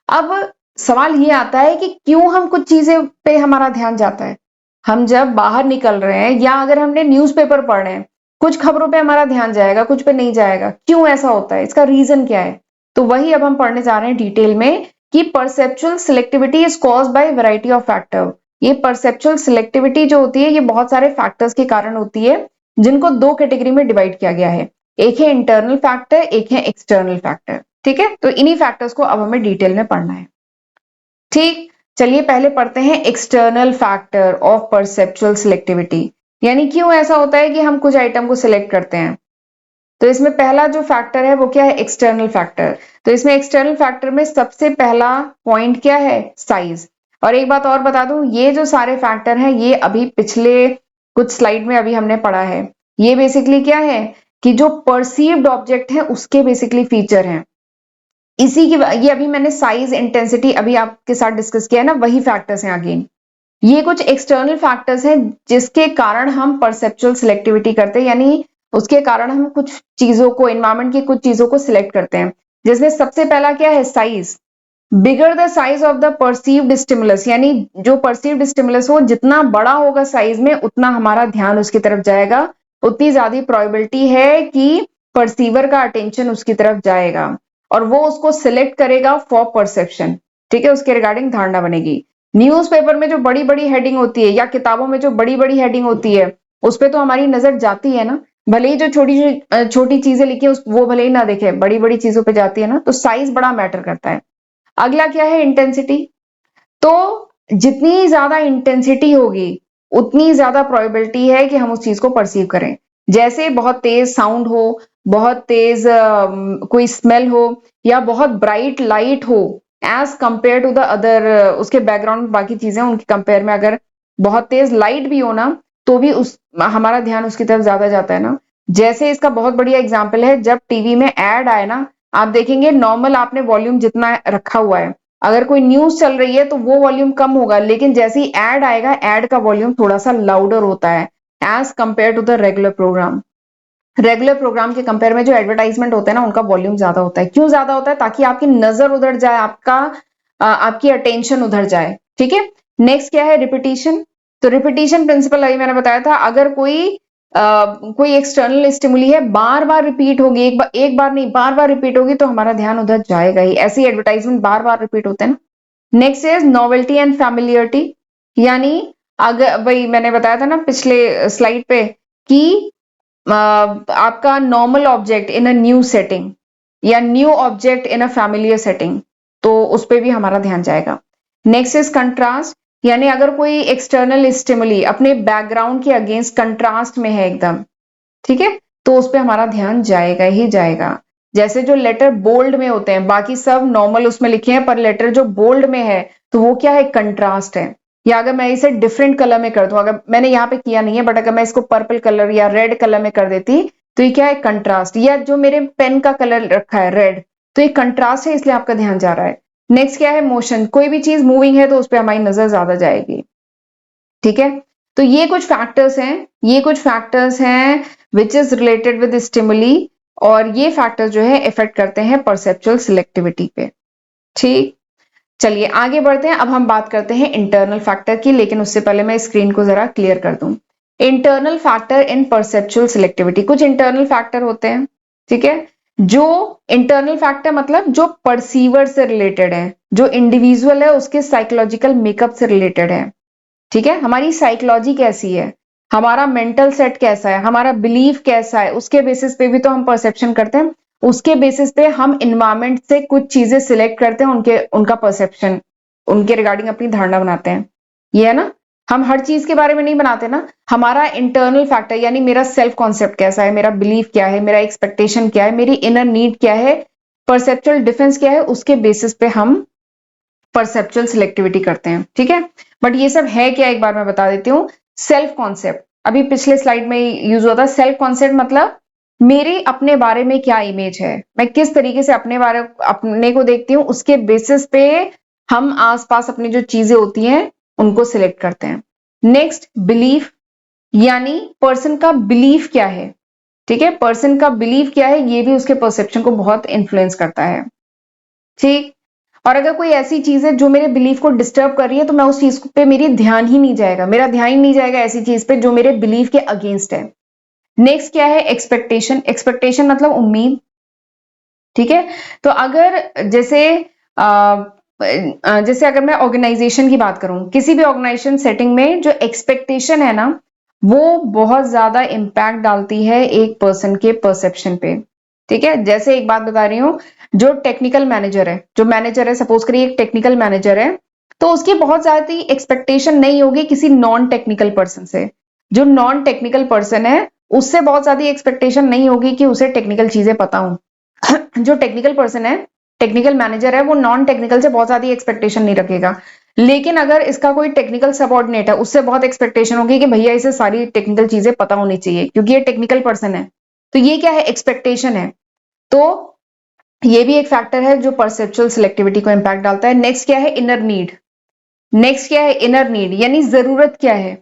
अब सवाल ये आता है कि क्यों हम कुछ चीजें पे हमारा ध्यान जाता है। हम जब बाहर निकल रहे हैं या अगर हमने न्यूज़पेपर पढ़ रहे हैं, कुछ खबरों पे हमारा ध्यान जाएगा, कुछ पे नहीं जाएगा, क्यों ऐसा होता है, इसका रीजन क्या है। तो वही अब हम पढ़ने जा रहे हैं डिटेल में कि perceptual selectivity is caused by variety of factor. ये परसेप्चुअल सिलेक्टिविटी जो होती है ये बहुत सारे फैक्टर्स के कारण होती है, जिनको दो कैटेगरी में डिवाइड किया गया है, एक है इंटरनल फैक्टर, एक है एक्सटर्नल फैक्टर, ठीक है। तो इन्हीं फैक्टर्स को अब हमें डिटेल में पढ़ना है, ठीक। चलिए पहले पढ़ते हैं external factor of perceptual selectivity, यानी क्यों ऐसा होता है कि हम कुछ आइटम को सिलेक्ट करते हैं। तो इसमें पहला जो फैक्टर है वो क्या है, एक्सटर्नल फैक्टर। तो इसमें एक्सटर्नल फैक्टर में सबसे पहला पॉइंट क्या है, साइज। और एक बात और बता दूं, ये जो सारे फैक्टर हैं ये अभी पिछले कुछ स्लाइड में अभी हमने पढ़ा है, ये बेसिकली क्या है कि जो परसीव्ड ऑब्जेक्ट है उसके बेसिकली फीचर हैं, इसी की ये अभी मैंने साइज इंटेंसिटी अभी आपके साथ डिस्कस किया है ना, वही फैक्टर्स हैं अगेन। ये कुछ एक्सटर्नल फैक्टर्स हैं जिसके कारण हम परसेप्चुअल सिलेक्टिविटी करते हैं, यानी उसके कारण हम कुछ चीजों को, एनवायरमेंट की कुछ चीजों को सिलेक्ट करते हैं। जिसमें सबसे पहला क्या है, size. Bigger the size of the perceived stimulus, यानी जो परसीव्ड स्टिमुलस हो जितना बड़ा होगा साइज में उतना हमारा ध्यान उसकी तरफ जाएगा, उतनी ज्यादा प्रोबेबिलिटी है कि परसीवर का अटेंशन उसकी तरफ जाएगा और वो उसको सिलेक्ट करेगा फॉर परसेप्शन, ठीक है, उसके रिगार्डिंग धारणा बनेगी। न्यूज़पेपर में जो बड़ी बड़ी हेडिंग होती है या किताबों में जो बड़ी बड़ी हेडिंग होती है उस पर तो हमारी नजर जाती है ना, भले ही जो छोटी छोटी चीजें लिखी है वो भले ही ना देखे, बड़ी बड़ी चीजों पे जाती है ना, तो साइज बड़ा मैटर करता है। अगला क्या है, इंटेंसिटी। तो जितनी ज्यादा इंटेंसिटी होगी उतनी ज्यादा प्रोबेबिलिटी है कि हम उस चीज को परसीव करें। जैसे बहुत तेज साउंड हो, बहुत तेज कोई स्मेल हो, या बहुत ब्राइट लाइट हो, as compare to the other, उसके बैकग्राउंड में बाकी चीजें उनके कंपेयर में अगर बहुत तेज लाइट भी हो ना तो भी उस हमारा ध्यान उसकी तरफ ज्यादा जाता है ना। जैसे इसका बहुत बढ़िया एग्जाम्पल है, जब टीवी में एड आए ना, आप देखेंगे नॉर्मल आपने वॉल्यूम जितना रखा हुआ है, अगर कोई न्यूज चल रही है तो वो वॉल्यूम कम होगा, लेकिन जैसे ही एड आएगा एड का वॉल्यूम थोड़ा सा लाउडर होता है as compare to the regular programme. Regular programme के कंपेयर में जो एडवर्टाइजमेंट होता है ना उनका वॉल्यूम ज्यादा होता है। क्यों ज्यादा होता है, ताकि आपकी नजर उधर जाए, आपकी अटेंशन उधर जाए, ठीक है। नेक्स्ट क्या है, रिपीटिशन। तो रिपीटिशन प्रिंसिपल अभी मैंने बताया था, अगर कोई एक्सटर्नल स्टिमुली है बार बार रिपीट होगी, एक बार नहीं बार बार रिपीट होगी तो हमारा ध्यान उधर जाएगा ही, ऐसी एडवर्टाइजमेंट बार बार रिपीट होते हैं ना। Next is novelty and familiarity, यानी अगर वही मैंने बताया था ना पिछले स्लाइड पे कि आपका normal object in a new setting या new object in a familiar setting, तो उस पर भी हमारा ध्यान जाएगा। नेक्स्ट इज कंट्रास्ट, यानी अगर कोई एक्सटर्नल स्टिमुली अपने बैकग्राउंड के अगेंस्ट कंट्रास्ट में है एकदम, ठीक है, तो उस पर हमारा ध्यान जाएगा ही जाएगा। जैसे जो लेटर बोल्ड में होते हैं, बाकी सब नॉर्मल उसमें लिखे हैं, पर लेटर जो बोल्ड में है तो वो क्या है, कंट्रास्ट है। या अगर मैं इसे डिफरेंट कलर में कर दूं, अगर मैंने यहाँ पे किया नहीं है बट अगर मैं इसको पर्पल कलर या रेड कलर में कर देती तो ये क्या है, कंट्रास्ट। या जो मेरे पेन का कलर रखा है रेड, तो ये कंट्रास्ट है, इसलिए आपका ध्यान जा रहा है। नेक्स्ट क्या है, मोशन। कोई भी चीज मूविंग है तो उस पर हमारी नजर ज्यादा जाएगी, ठीक है। तो ये कुछ फैक्टर्स हैं, ये कुछ फैक्टर्स हैं which is related with stimuli, और ये फैक्टर्स जो है इफेक्ट करते हैं परसेप्चुअल सिलेक्टिविटी पे, ठीक। चलिए आगे बढ़ते हैं, अब हम बात करते हैं इंटरनल फैक्टर की, लेकिन उससे पहले मैं स्क्रीन को जरा क्लियर कर दूं। Internal factor in perceptual selectivity, कुछ इंटरनल फैक्टर होते हैं, ठीक है। जो इंटरनल फैक्टर मतलब जो परसीवर से रिलेटेड है, जो इंडिविजुअल है उसके साइकोलॉजिकल मेकअप से रिलेटेड है, ठीक है। हमारी साइकोलॉजी कैसी है, हमारा मेंटल सेट कैसा है, हमारा बिलीफ कैसा है, उसके बेसिस पे भी तो हम परसेप्शन करते हैं। उसके बेसिस पे हम इन्वायरमेंट से कुछ चीजें सिलेक्ट करते हैं, उनका परसेप्शन उनके रिगार्डिंग अपनी धारणा बनाते हैं, ये है ना। हम हर चीज के बारे में नहीं बनाते ना, हमारा इंटरनल फैक्टर यानी मेरा सेल्फ कॉन्सेप्ट कैसा है, मेरा बिलीफ क्या है, मेरा एक्सपेक्टेशन क्या है, मेरी इनर नीड क्या है, परसेप्चुअल डिफरेंस क्या है, उसके बेसिस पे हम परसेप्चुअल सिलेक्टिविटी करते हैं, ठीक है। बट ये सब है क्या, एक बार मैं बता देती हूँ। सेल्फ कॉन्सेप्ट अभी पिछले स्लाइड में यूज हुआ था। सेल्फ कॉन्सेप्ट मतलब मेरी अपने बारे में क्या इमेज है, मैं किस तरीके से अपने को देखती हूँ, उसके बेसिस पे हम आसपास अपनी जो चीजें होती हैं उनको सिलेक्ट करते हैं। नेक्स्ट बिलीफ, यानी पर्सन का बिलीफ क्या है, ठीक है, पर्सन का बिलीफ क्या है, ये भी उसके परसेप्शन को बहुत इन्फ्लुएंस करता है, ठीक। और अगर कोई ऐसी चीज है जो मेरे बिलीफ को डिस्टर्ब कर रही है तो मैं उस चीज पे मेरी ध्यान ही नहीं जाएगा, मेरा ध्यान ही नहीं जाएगा ऐसी चीज पे जो मेरे बिलीफ के अगेंस्ट है। नेक्स्ट क्या है, एक्सपेक्टेशन। एक्सपेक्टेशन मतलब उम्मीद, ठीक है। तो अगर जैसे अगर मैं ऑर्गेनाइजेशन की बात करूं, किसी भी ऑर्गेनाइजेशन सेटिंग में जो एक्सपेक्टेशन है ना, वो बहुत ज्यादा इंपैक्ट डालती है एक पर्सन के परसेप्शन पे, ठीक है। जैसे एक बात बता रही हूँ, जो टेक्निकल मैनेजर है, जो मैनेजर है, सपोज करिए एक टेक्निकल मैनेजर है, तो उसकी बहुत ज्यादा एक्सपेक्टेशन नहीं होगी किसी नॉन टेक्निकल पर्सन से। जो नॉन टेक्निकल पर्सन है उससे बहुत ज्यादा एक्सपेक्टेशन नहीं होगी कि उसे टेक्निकल चीजें पता हो। जो टेक्निकल पर्सन है, टेक्निकल मैनेजर है, वो नॉन टेक्निकल से बहुत ज्यादा एक्सपेक्टेशन नहीं रखेगा। लेकिन अगर इसका कोई टेक्निकल सबऑर्डिनेट है, उससे बहुत एक्सपेक्टेशन होगी कि भैया इसे सारी टेक्निकल चीजें पता होनी चाहिए क्योंकि ये टेक्निकल पर्सन है। तो ये क्या है, एक्सपेक्टेशन है। तो ये भी एक फैक्टर है जो परसेप्चुअल सिलेक्टिविटी को इंपैक्ट डालता है। नेक्स्ट क्या है, इनर नीड। नेक्स्ट क्या है, इनर नीड यानी जरूरत क्या है।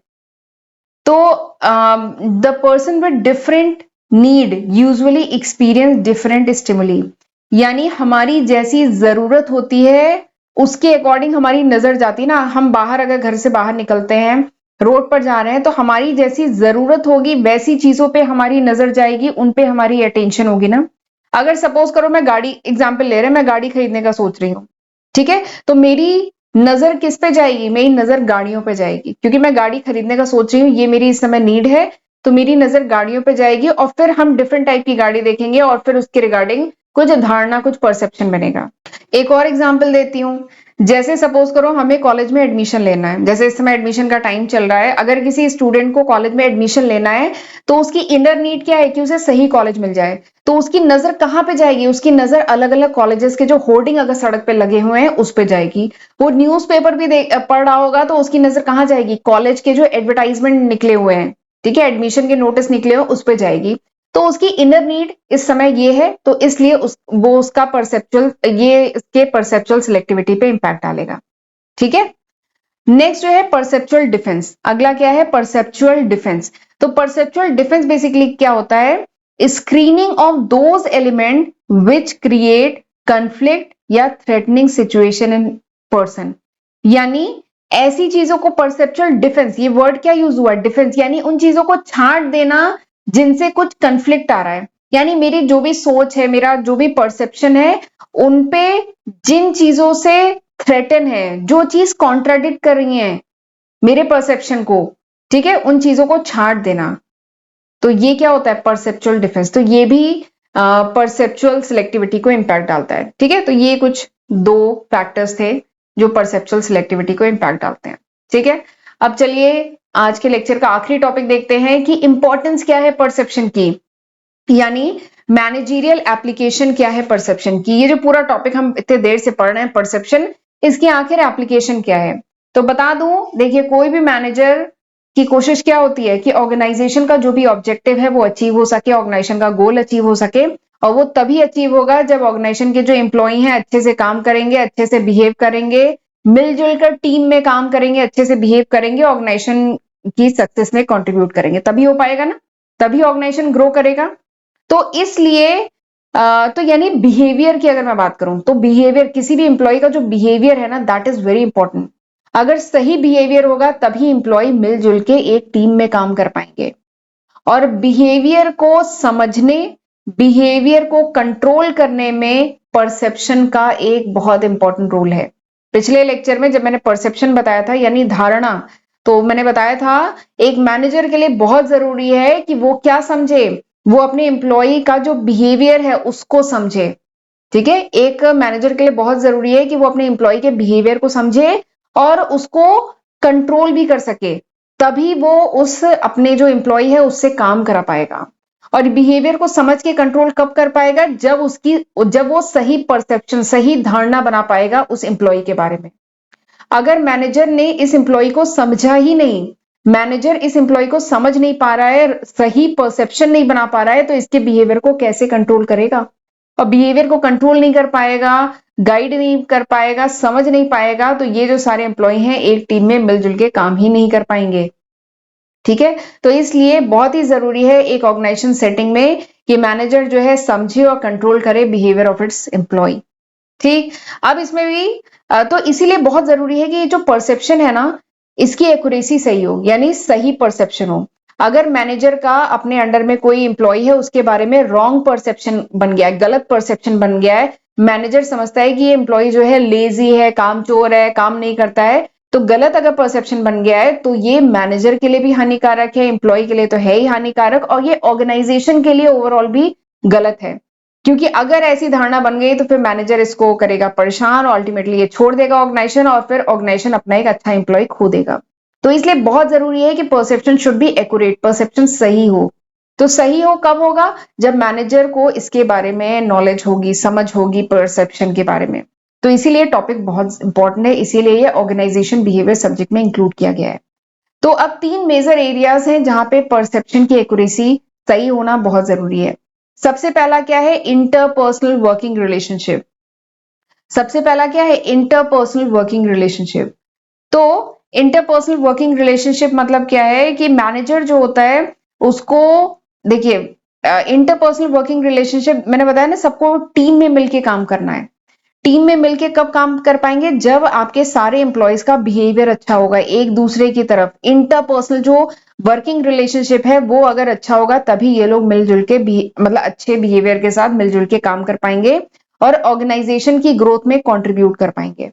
तो the person with different need usually experience different stimuli, यानी हमारी जैसी जरूरत होती है उसके अकॉर्डिंग हमारी नजर जाती है ना। हम बाहर अगर घर से बाहर निकलते हैं, रोड पर जा रहे हैं, तो हमारी जैसी जरूरत होगी वैसी चीजों पे हमारी नजर जाएगी, उन पे हमारी अटेंशन होगी ना। अगर सपोज करो मैं गाड़ी, एग्जाम्पल ले रहे हैं, मैं गाड़ी खरीदने का सोच रही हूँ, ठीक है, तो मेरी नजर किस पे जाएगी, मेरी नजर गाड़ियों पे जाएगी, क्योंकि मैं गाड़ी खरीदने का सोच रही हूँ, ये मेरी इस समय नीड है, तो मेरी नजर गाड़ियों पे जाएगी और फिर हम डिफरेंट टाइप की गाड़ी देखेंगे और फिर उसके रिगार्डिंग कुछ धारणा, कुछ परसेप्शन बनेगा। एक और एग्जाम्पल देती हूँ। जैसे सपोज करो हमें कॉलेज में एडमिशन लेना है, जैसे इस समय एडमिशन का टाइम चल रहा है, अगर किसी स्टूडेंट को कॉलेज में एडमिशन लेना है तो उसकी इनर नीड क्या है कि उसे सही कॉलेज मिल जाए। तो उसकी नजर कहां पे जाएगी, उसकी नजर अलग अलग कॉलेजेस के जो होर्डिंग अगर सड़क पे लगे हुए हैं उस पे जाएगी। वो न्यूज़पेपर भी पढ़ रहा होगा तो उसकी नजर कहां जाएगी, कॉलेज के जो एडवर्टाइजमेंट निकले हुए हैं, ठीक है, एडमिशन के नोटिस निकले हुए उस पे जाएगी। तो उसकी इनर नीड इस समय ये है, तो इसलिए वो उसका परसेप्चुअल, ये इसके परसेप्चुअल सिलेक्टिविटी पे इंपैक्ट डालेगा, ठीक है। नेक्स्ट जो है परसेप्चुअल डिफेंस। अगला क्या है, परसेप्चुअल डिफेंस। तो परसेप्चुअल डिफेंस बेसिकली क्या होता है, screening of those element which create conflict या थ्रेटनिंग सिचुएशन इन पर्सन, यानी ऐसी चीजों को परसेप्चुअल डिफेंस, ये वर्ड क्या यूज हुआ, डिफेंस, यानी उन चीजों को छांट देना जिनसे कुछ कंफ्लिक्ट आ रहा है, यानी मेरी जो भी सोच है, मेरा जो भी परसेप्शन है, उनपे जिन चीजों से थ्रेटन है, जो चीज कॉन्ट्राडिक्ट कर रही है मेरे परसेप्शन को, ठीक है, उन चीजों को छांट देना। तो ये क्या होता है, परसेप्चुअल डिफरेंस। तो ये भी परसेप्चुअल सिलेक्टिविटी को इंपैक्ट डालता है, ठीक है। तो ये कुछ दो फैक्टर्स थे जो परसेप्चुअल सिलेक्टिविटी को इंपैक्ट डालते हैं, ठीक है। अब चलिए आज के लेक्चर का आखिरी टॉपिक देखते हैं कि इंपॉर्टेंस क्या है परसेप्शन की, यानी मैनेजरियल एप्लीकेशन क्या है परसेप्शन की। ये जो पूरा टॉपिक हम इतने देर से पढ़ रहे हैं परसेप्शन, इसकी आखिर एप्लीकेशन क्या है। तो बता दूं, देखिए कोई भी मैनेजर की कोशिश क्या होती है कि ऑर्गेनाइजेशन का जो भी ऑब्जेक्टिव है वो अचीव हो सके, ऑर्गेनाइजेशन का गोल अचीव हो सके, और वो तभी अचीव होगा जब ऑर्गेनाइजेशन के जो एम्प्लॉई हैं अच्छे से काम करेंगे, अच्छे से बिहेव करेंगे, मिलजुल कर टीम में काम करेंगे, अच्छे से बिहेव करेंगे, ऑर्गेनाइजेशन की सक्सेस में कंट्रीब्यूट करेंगे, तभी हो पाएगा ना, तभी ऑर्गेनाइजेशन ग्रो करेगा। तो इसलिए तो यानी बिहेवियर की अगर मैं बात करूं तो बिहेवियर, किसी भी इंप्लॉय का जो बिहेवियर है ना, दैट इज वेरी इंपॉर्टेंट। अगर सही बिहेवियर होगा तभी इंप्लॉय मिलजुल के एक टीम में काम कर पाएंगे। और बिहेवियर को समझने, बिहेवियर को कंट्रोल करने में परसेप्शन का एक बहुत इंपॉर्टेंट रोल है। पिछले लेक्चर में जब मैंने परसेप्शन बताया था यानी धारणा, तो मैंने बताया था एक मैनेजर के लिए बहुत जरूरी है कि वो क्या समझे, वो अपने एम्प्लॉय का जो बिहेवियर है उसको समझे, ठीक है, एक मैनेजर के लिए बहुत जरूरी है कि वो अपने एम्प्लॉय के बिहेवियर को समझे और उसको कंट्रोल भी कर सके, तभी वो उस अपने जो एम्प्लॉय है उससे काम करा पाएगा। और बिहेवियर को समझ के कंट्रोल कब कर पाएगा, जब वो सही परसेप्शन, सही धारणा बना पाएगा उस एम्प्लॉय के बारे में। अगर मैनेजर ने इस एम्प्लॉय को समझा ही नहीं, मैनेजर इस एम्प्लॉय को समझ नहीं पा रहा है, सही परसेप्शन नहीं बना पा रहा है, तो इसके बिहेवियर को कैसे कंट्रोल करेगा? और बिहेवियर को कंट्रोल नहीं कर पाएगा, गाइड नहीं कर पाएगा, समझ नहीं पाएगा, तो ये जो सारे एम्प्लॉय हैं एक टीम में मिलजुल के काम ही नहीं कर पाएंगे। ठीक है, तो इसलिए बहुत ही जरूरी है एक ऑर्गेनाइजेशन सेटिंग में कि मैनेजर जो है समझे और कंट्रोल करे बिहेवियर ऑफ इट्स एम्प्लॉय। ठीक, अब इसमें भी तो इसीलिए बहुत जरूरी है कि जो परसेप्शन है ना, इसकी एक्यूरेसी सही हो, यानी सही परसेप्शन हो। अगर मैनेजर का अपने अंडर में कोई एम्प्लॉय है उसके बारे में रॉन्ग परसेप्शन बन गया है, गलत परसेप्शन बन गया है, मैनेजर समझता है कि ये एम्प्लॉय जो है लेजी है, कामचोर है, काम नहीं करता है, तो गलत अगर परसेप्शन बन गया है तो ये मैनेजर के लिए भी हानिकारक है, एम्प्लॉय के लिए तो है ही हानिकारक, और ये ऑर्गेनाइजेशन के लिए ओवरऑल भी गलत है। क्योंकि अगर ऐसी धारणा बन गई तो फिर मैनेजर इसको करेगा परेशान और अल्टीमेटली ये छोड़ देगा ऑर्गेनाइजेशन, और फिर ऑर्गेनाइजेशन अपना एक अच्छा एम्प्लॉय खो देगा। तो इसलिए बहुत जरूरी है कि perception should be accurate, perception सही हो। तो सही हो कब होगा? जब मैनेजर को इसके बारे में नॉलेज होगी, समझ होगी परसेप्शन के बारे में। तो इसीलिए टॉपिक बहुत इंपॉर्टेंट है, इसीलिए ये ऑर्गेनाइजेशन बिहेवियर सब्जेक्ट में इंक्लूड किया गया है। तो अब 3 मेजर एरियाज हैं जहां पे परसेप्शन की एक्यूरेसी सही होना बहुत जरूरी है। सबसे पहला क्या है? Interpersonal working relationship. सबसे पहला क्या है? Interpersonal working relationship. तो इंटरपर्सनल वर्किंग रिलेशनशिप मतलब क्या है कि मैनेजर जो होता है उसको, देखिए, इंटरपर्सनल वर्किंग रिलेशनशिप मैंने बताया ना, सबको टीम में मिलके काम करना है। टीम में मिलके कब काम कर पाएंगे? जब आपके सारे एम्प्लॉयज का बिहेवियर अच्छा होगा एक दूसरे की तरफ। इंटरपर्सनल जो वर्किंग रिलेशनशिप है वो अगर अच्छा होगा तभी ये लोग मिलजुल के मतलब अच्छे बिहेवियर के साथ मिलजुल के काम कर पाएंगे और ऑर्गेनाइजेशन की ग्रोथ में कंट्रीब्यूट कर पाएंगे।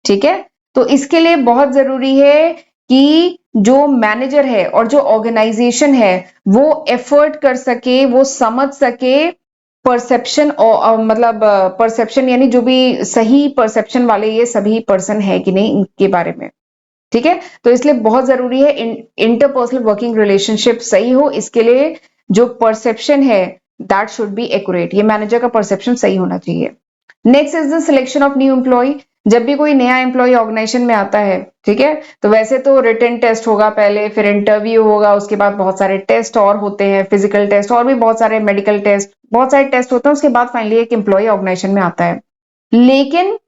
ठीक है, तो इसके लिए बहुत जरूरी है कि जो मैनेजर है और जो ऑर्गेनाइजेशन है वो एफर्ट कर सके, वो समझ सके परसेप्शन, और मतलब परसेप्शन यानी जो भी सही परसेप्शन वाले ये सभी पर्सन है कि नहीं इनके बारे में। ठीक है, तो इसलिए बहुत जरूरी है इंटरपर्सनल वर्किंग रिलेशनशिप सही हो। इसके लिए जो परसेप्शन है दैट शुड बी एक्यूरेट, ये मैनेजर का परसेप्शन सही होना चाहिए। Next is the selection of new employ. जब भी कोई नया एम्प्लॉय ऑर्गेनाइजेशन में आता है, ठीक है, तो वैसे तो रिटन टेस्ट होगा पहले, फिर इंटरव्यू होगा, उसके बाद बहुत सारे टेस्ट और होते हैं, फिजिकल टेस्ट और भी बहुत सारे, मेडिकल टेस्ट, बहुत सारे टेस्ट होते हैं, उसके बाद फाइनली एक एम्प्लॉय ऑर्गेनाइजेशन में आता है। लेकिन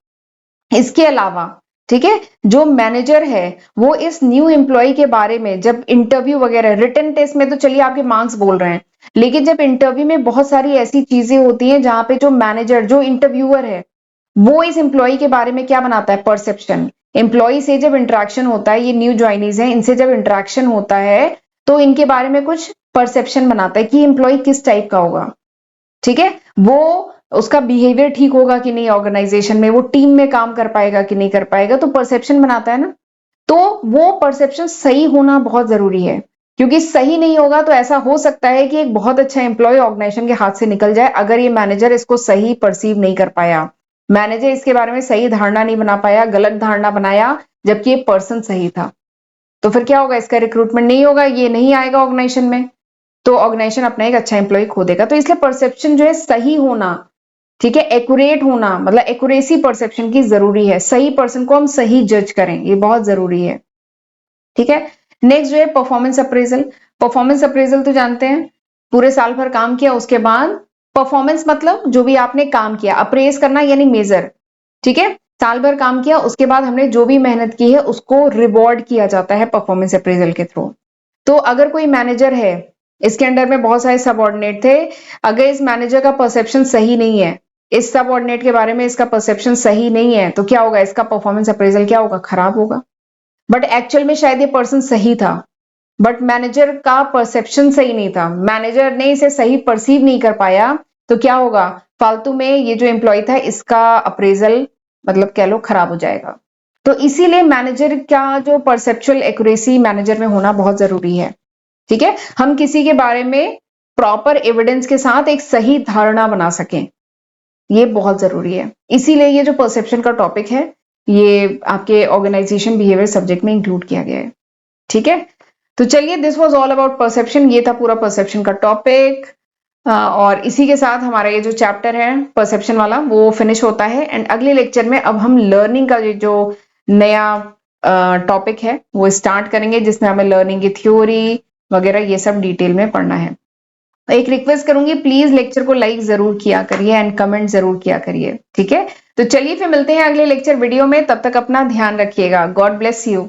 इसके अलावा, ठीक है, जो मैनेजर है वो इस न्यू एम्प्लॉय के बारे में जब इंटरव्यू वगैरह, रिटन टेस्ट में तो चलिए आपके मार्क्स बोल रहे हैं, लेकिन जब इंटरव्यू में बहुत सारी ऐसी चीजें होती हैं जहां पे जो मैनेजर, जो इंटरव्यूअर है, वो इस एम्प्लॉय के बारे में क्या बनाता है? परसेप्शन। एम्प्लॉय से जब इंटरेक्शन होता है, ये न्यू ज्वाइनीज है, इनसे जब इंटरेक्शन होता है तो इनके बारे में कुछ परसेप्शन बनाता है कि एम्प्लॉय किस टाइप का होगा। ठीक है, वो उसका बिहेवियर ठीक होगा कि नहीं ऑर्गेनाइजेशन में, वो टीम में काम कर पाएगा कि नहीं कर पाएगा, तो परसेप्शन बनाता है ना। तो वो परसेप्शन सही होना बहुत जरूरी है, क्योंकि सही नहीं होगा तो ऐसा हो सकता है कि एक बहुत अच्छा एम्प्लॉय ऑर्गेनाइजेशन के हाथ से निकल जाए, अगर ये मैनेजर इसको सही परसीव नहीं कर पाया, मैनेजर इसके बारे में सही धारणा नहीं बना पाया, गलत धारणा बनाया, जबकि ये पर्सन सही था, तो फिर क्या होगा? इसका रिक्रूटमेंट नहीं होगा, ये नहीं आएगा ऑर्गेनाइजेशन में, तो ऑर्गेनाइजेशन अपना एक अच्छा एम्प्लॉय खो देगा। तो इसलिए परसेप्शन जो है सही होना, ठीक है, एक्यूरेट होना, मतलब एक्यूरेसी परसेप्शन की जरूरी है, सही पर्सन को हम सही जज करें, ये बहुत जरूरी है। ठीक है, नेक्स्ट जो है परफॉर्मेंस अप्रेजल। परफॉर्मेंस अप्रेजल तो जानते हैं, पूरे साल भर काम किया उसके बाद परफॉर्मेंस, मतलब जो भी आपने काम किया, अप्रेज करना यानी मेजर। ठीक है, साल भर काम किया उसके बाद हमने जो भी मेहनत की है उसको रिवॉर्ड किया जाता है परफॉर्मेंस अप्रेजल के थ्रू। तो अगर कोई मैनेजर है, इसके अंडर में बहुत सारे सबऑर्डिनेट थे, अगर इस मैनेजर का परसेप्शन सही नहीं है, इस सबऑर्डिनेट के बारे में इसका परसेप्शन सही नहीं है, तो क्या होगा? इसका परफॉर्मेंस अप्रेजल क्या होगा? खराब होगा। बट एक्चुअल में शायद ये पर्सन सही था, बट मैनेजर का परसेप्शन सही नहीं था, मैनेजर ने इसे सही परसीव नहीं कर पाया, तो क्या होगा? फालतू में ये जो एम्प्लॉय था इसका अप्रेजल, मतलब कह लो, खराब हो जाएगा। तो इसीलिए मैनेजर का जो परसेप्चुअल एक्यूरेसी मैनेजर में होना बहुत जरूरी है। ठीक है, हम किसी के बारे में प्रॉपर एविडेंस के साथ एक सही धारणा बना सकें। ये बहुत जरूरी है, इसीलिए ये जो परसेप्शन का टॉपिक है ये आपके ऑर्गेनाइजेशन बिहेवियर सब्जेक्ट में इंक्लूड किया गया है। ठीक है, तो चलिए this was all about perception, ये था पूरा परसेप्शन का टॉपिक। और इसी के साथ हमारा ये जो चैप्टर है परसेप्शन वाला वो फिनिश होता है। एंड अगले लेक्चर में अब हम लर्निंग का जो नया टॉपिक है वो स्टार्ट करेंगे, जिसमें हमें लर्निंग की थ्योरी वगैरह ये सब डिटेल में पढ़ना है। एक रिक्वेस्ट करूंगी, प्लीज लेक्चर को लाइक जरूर किया करिए एंड कमेंट जरूर किया करिए। ठीक है, तो चलिए फिर मिलते हैं अगले लेक्चर वीडियो में, तब तक अपना ध्यान रखिएगा। God bless you.